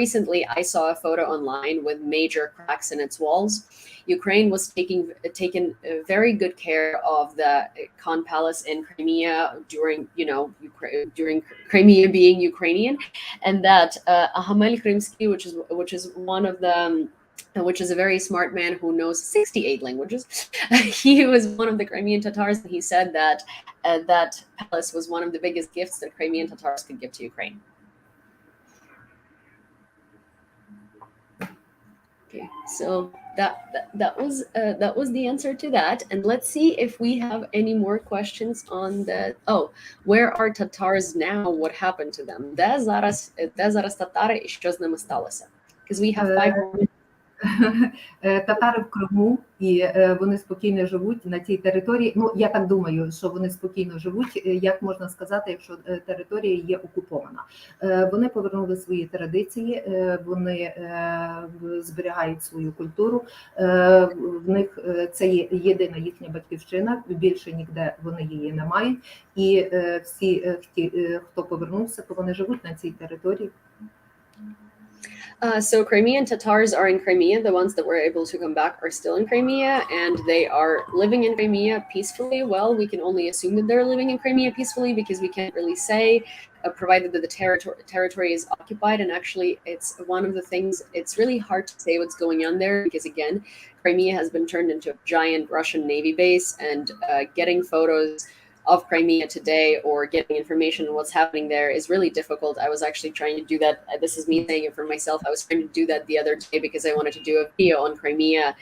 recently, I saw a photo online with major cracks in its walls. Ukraine was taken very good care of the Khan Palace in Crimea during Crimea being Ukrainian, and that Ahamel Krimsky, which is one of the which is a very smart man who knows 68 languages. He was one of the Crimean Tatars, and he said that that palace was one of the biggest gifts that Crimean Tatars could give to Ukraine. Okay, so that was the answer to that, and let's see if we have any more questions on the. Oh, where are Tatars now? What happened to them? Де зараз татари і що з ними сталося? Because we have 5 more. Татари в Криму, і вони спокійно живуть на цій території. Ну, я так думаю, що вони спокійно живуть, як можна сказати, якщо територія є окупована. Вони повернули свої традиції, вони зберігають свою культуру, в них це є єдина їхня батьківщина, більше ніде вони її не мають, і всі, хто повернувся, то вони живуть на цій території. So Crimean Tatars are in Crimea. The ones that were able to come back are still in Crimea, and they are living in Crimea peacefully. Well, we can only assume that they're living in Crimea peacefully because we can't really say, provided that the territory is occupied. And actually, it's one of the things, it's really hard to say what's going on there because, again, Crimea has been turned into a giant Russian Navy base, and getting photos of Crimea today or getting information on what's happening there is really difficult. I was actually trying to do that. This is me saying it for myself. I was trying to do that the other day because I wanted to do a video on Crimea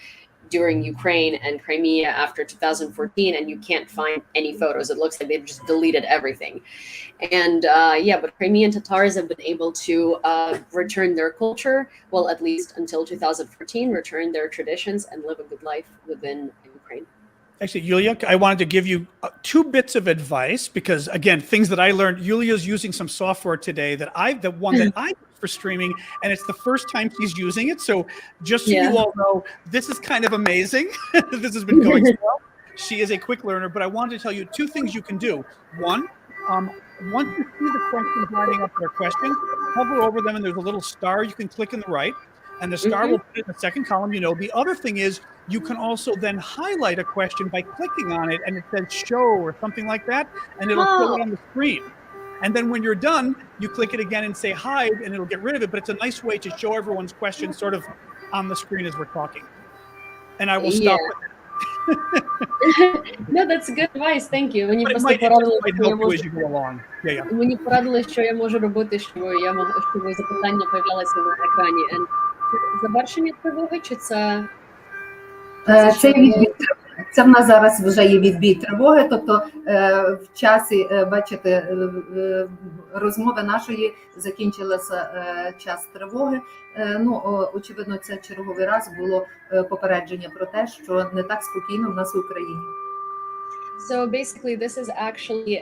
during Ukraine and Crimea after 2014, and you can't find any photos. It looks like they've just deleted everything. And but Crimean Tatars have been able to return their culture, well, at least until 2014, return their traditions and live a good life within Ukraine. Actually, Yulia, I wanted to give you 2 bits of advice because, again, things that I learned. Yulia's using some software today the one that I use for streaming, and it's the first time she's using it. So just so you all know, this is kind of amazing. This has been going well. She is a quick learner, but I wanted to tell you 2 things you can do. One, once you see the questions lining up their questions, hover over them, and there's a little star you can click in the right. And the star will put it in the second column. The other thing is you can also then highlight a question by clicking on it, and it says show or something like that, and it'll show it on the screen. And then when you're done, you click it again and say hide, and it'll get rid of it. But it's a nice way to show everyone's questions sort of on the screen as we're talking. And I will stop with it. No, that's good advice, thank you. Мені But it просто might, it just порадили, might що я help you можу, as you go along. Yeah. мені порадили, що я можу робити, щоб запитання появлялися на екрані. And це завершення тривоги, чи це Це відбій. Це в нас зараз вже є відбій тривоги, тобто в часі, бачите, розмови нашої закінчилася час тривоги. Ну, очевидно, це черговий раз було попередження про те, що не так спокійно в нас в Україні. So basically, this is actually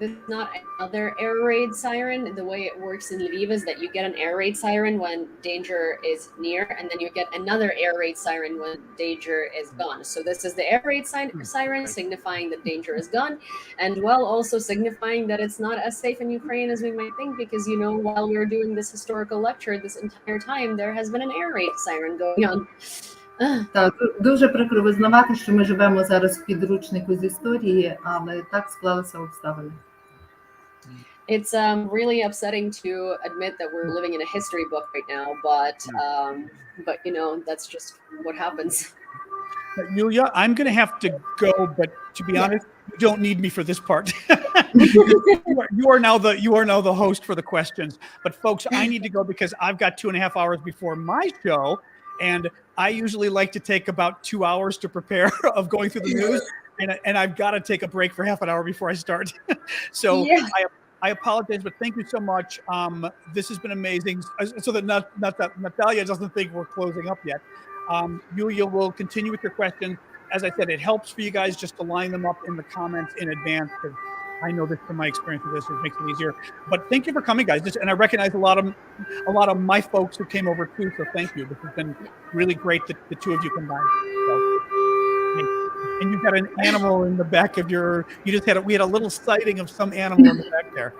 this is not another air raid siren. The way it works in Lviv is that you get an air raid siren when danger is near, and then you get another air raid siren when danger is gone. So this is the air raid siren signifying that danger is gone, and while also signifying that it's not as safe in Ukraine as we might think, because you know, while we were doing this historical lecture, this entire time there has been an air raid siren going on. Так, дуже прикро визнавати, що ми живемо зараз в підручнику з історії, але так склалися обставини. It's really upsetting to admit that we're living in a history book right now, but you know, that's just what happens. Yulia, I'm going to have to go, but to be honest, you don't need me for this part. you are now the host for the questions. But folks, I need to go because I've got 2.5 hours before my show. And I usually like to take about 2 hours to prepare of going through the news. And I've got to take a break for half an hour before I start. So yeah. I apologize, but thank you so much. This has been amazing. So that Natalia doesn't think we're closing up yet. Yulia will continue with your questions. As I said, it helps for you guys just to line them up in the comments in advance, because I know this from my experience with this, it makes it easier. But thank you for coming, guys. And I recognize a lot of my folks who came over too, so thank you. This has been really great that the two of you combined. So, and you've got an animal in the back of your. We had a little sighting of some animal in the back there.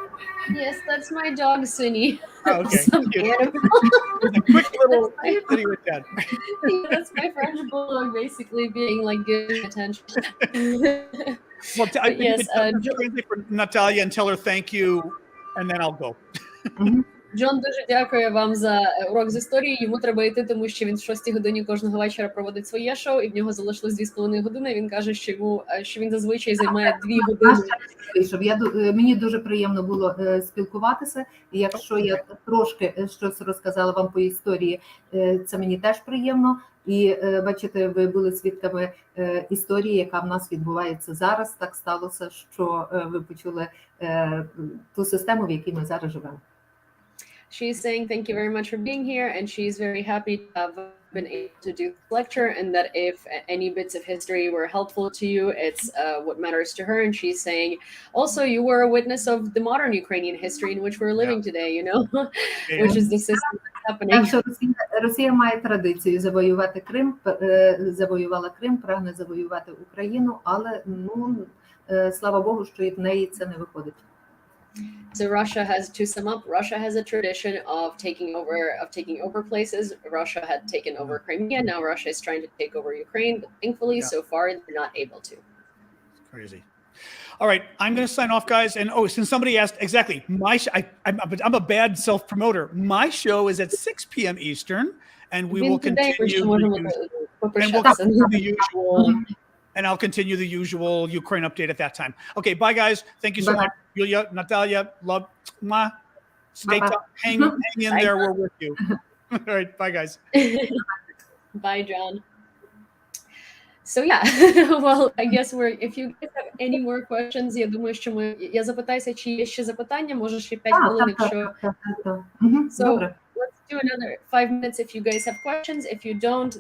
Yes, that's my dog, Sunny. Oh, okay. A quick little city with that. Yeah, that's my French bulldog, basically being like giving attention. Well, yes, translate for Natalia and tell her thank you, and then I'll go. Джон дуже дякує вам за урок з історії. Йому треба йти, тому що він в 6 годині кожного вечора проводить своє шоу, і в нього залишилось 2,5 години. Він каже, що він зазвичай займає 2 години. Мені дуже приємно було спілкуватися. І якщо я трошки щось розказала вам по історії, це мені теж приємно. І бачите, ви були свідками історії, яка в нас відбувається зараз. Так сталося, що ви почули ту систему, в якій ми зараз живемо. She's saying thank you very much for being here, and she's very happy to have been able to do this lecture, and that if any bits of history were helpful to you, it's what matters to her. And she's saying also you were a witness of the modern Ukrainian history in which we're living today, you know, which is the system that's happening. Росія має традицію завоювати Крим, завоювала Крим, прагне завоювати Україну, але слава Богу, що і в неї це не виходить. So Russia has, to sum up, Russia has a tradition of taking over places. Russia had taken over Crimea. Now Russia is trying to take over Ukraine, but thankfully so far they're not able to. It's crazy. All right, I'm going to sign off, guys. And since somebody asked, exactly, I'm a bad self-promoter. My show is at 6 p.m. Eastern, and we will continue the usual. And I'll continue the usual Ukraine update at that time. Okay, bye, guys. Thank you so much. Yulia, Natalia, love. Stay tough. Hang in there. We're with you. All right, bye, guys. Bye, John. So yeah, well, I guess if you guys have any more questions, я думаю, що я запитаюся, чи є ще запитання, може ще 5 хвилин, якщо... So let's do another 5 minutes if you guys have questions. If you don't,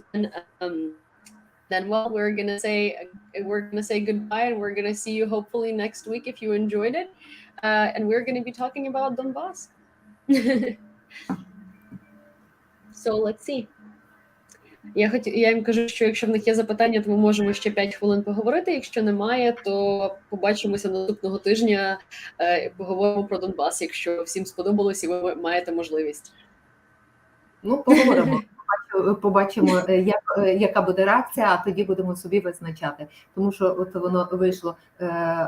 then well, we're gonna say goodbye, and we're gonna see you hopefully next week if you enjoyed it, and we're gonna be talking about Donbass. So let's see. Я їм кажу, що якщо в них є запитання, то ми можемо ще 5 хвилин поговорити. Якщо немає, то побачимося наступного тижня, поговоримо про Донбас, якщо всім сподобалось і ви маєте можливість. Ну, поговоримо. Побачимо, яка буде реакція, а тоді будемо собі визначати. Тому що от воно вийшло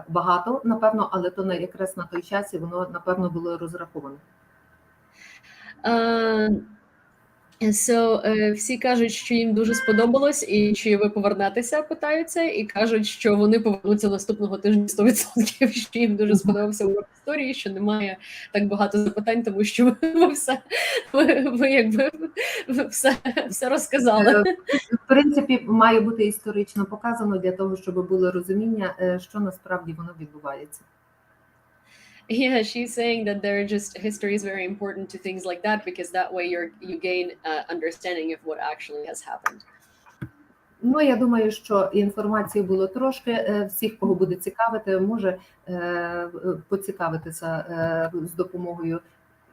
багато, напевно, але то якраз на той час і воно, напевно, було розраховано. Всі кажуть, що їм дуже сподобалось, і чи ви повернетеся, питаються, і кажуть, що вони повернуться наступного тижня 100%, що їм дуже сподобався урок історії, що немає так багато запитань, тому що ви якби все розказали. В принципі, має бути історично показано для того, щоб було розуміння, що насправді воно відбувається. Yeah, she's saying that history is very important to things like that, because that way you gain understanding of what actually has happened. Ну, я думаю, що інформації було трошки. Всіх, кого буде цікавити, може поцікавитися з допомогою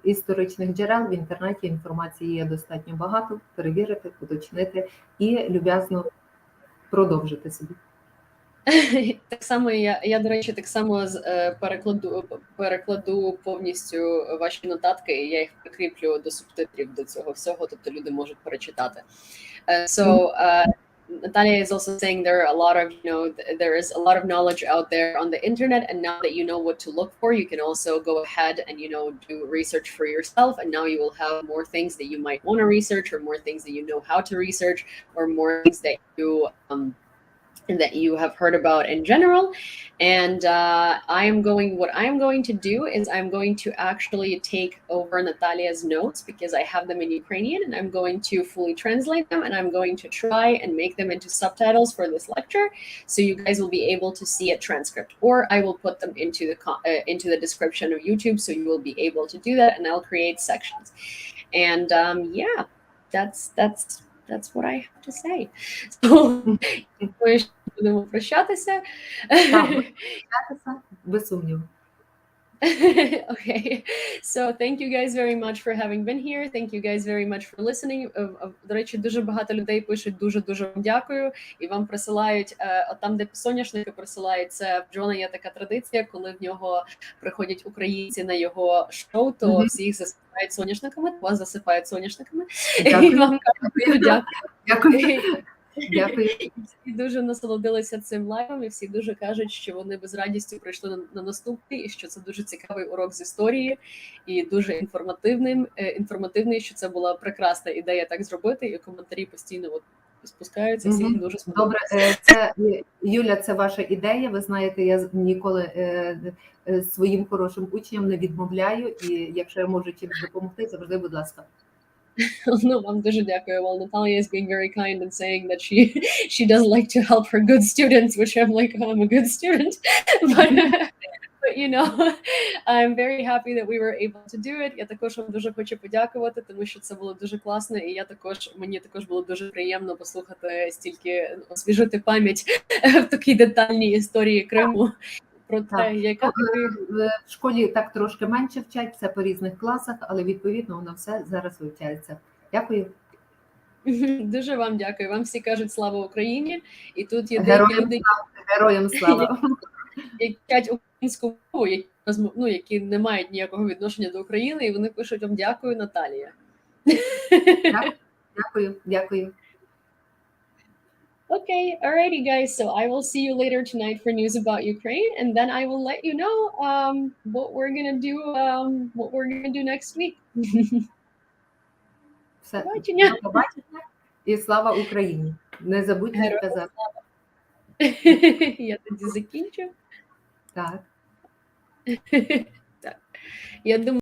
історичних джерел в інтернеті. Інформації є достатньо багато, перевірити, уточнити і люб'язно продовжити собі. Так само я, до речі, так само перекладу повністю ваші нотатки, і я їх прикріплю до субтитрів до цього всього, тобто люди можуть перечитати. Natalia is also saying there are a lot of, there is a lot of knowledge out there on the internet, and now that you know what to look for, you can also go ahead and, do research for yourself, and now you will have more things that you might want to research, or more things that you know how to research, or more things that you have heard about in general. And what I'm going to do is I'm going to actually take over Natalia's notes, because I have them in Ukrainian, and I'm going to fully translate them, and I'm going to try and make them into subtitles for this lecture, so you guys will be able to see a transcript, or I will put them into the description of YouTube, so you will be able to do that, and I'll create sections. And yeah, that's what I have to say. So будемо прощатися. Без сумніву. Okay, so thank you guys very much for having been here. Thank you guys very much for listening. До речі, дуже багато людей пишуть дуже вам дякую, і вам присилають, там, де соняшники присилають, це в Джона є така традиція, коли в нього приходять українці на його шоу, то всі їх засипають соняшниками, вас засипають соняшниками. І вам кажуть дякую. Дякую. Всі дуже насолодилися цим лайвом, і всі дуже кажуть, що вони би з радістю прийшли на наступний, і що це дуже цікавий урок з історії, і дуже інформативний, що це була прекрасна ідея так зробити, і коментарі постійно спускаються, всім дуже сподобається. Добре, Юля, це ваша ідея, ви знаєте, я ніколи своїм хорошим учням не відмовляю, і якщо я можу чимось допомогти, завжди, будь ласка. No, вам дуже дякую. Well, Natalia is being very kind and saying that she does like to help her good students, which I'm like, I'm a good student. But I'm very happy that we were able to do it. Я також вам дуже хочу подякувати, тому що це було дуже класно, і мені також було дуже приємно послухати стільки, освіжити пам'ять в такій детальній історії Криму. Про те, яка в школі так трошки менше вчать, це по різних класах, але відповідно воно все зараз вивчається. Дякую. Дуже вам дякую. Вам всі кажуть слава Україні, і тут є героям слава. Які вчать українську мову, які не мають ніякого відношення до України, і вони пишуть вам дякую, Наталія. Дякую. Okay, alrighty, guys. So I will see you later tonight for news about Ukraine, and then I will let you know what we're gonna do next week. Все. Побачення. І слава Україні. Не забудьте казати. Я тоді закінчу. Так. Так. Я думаю.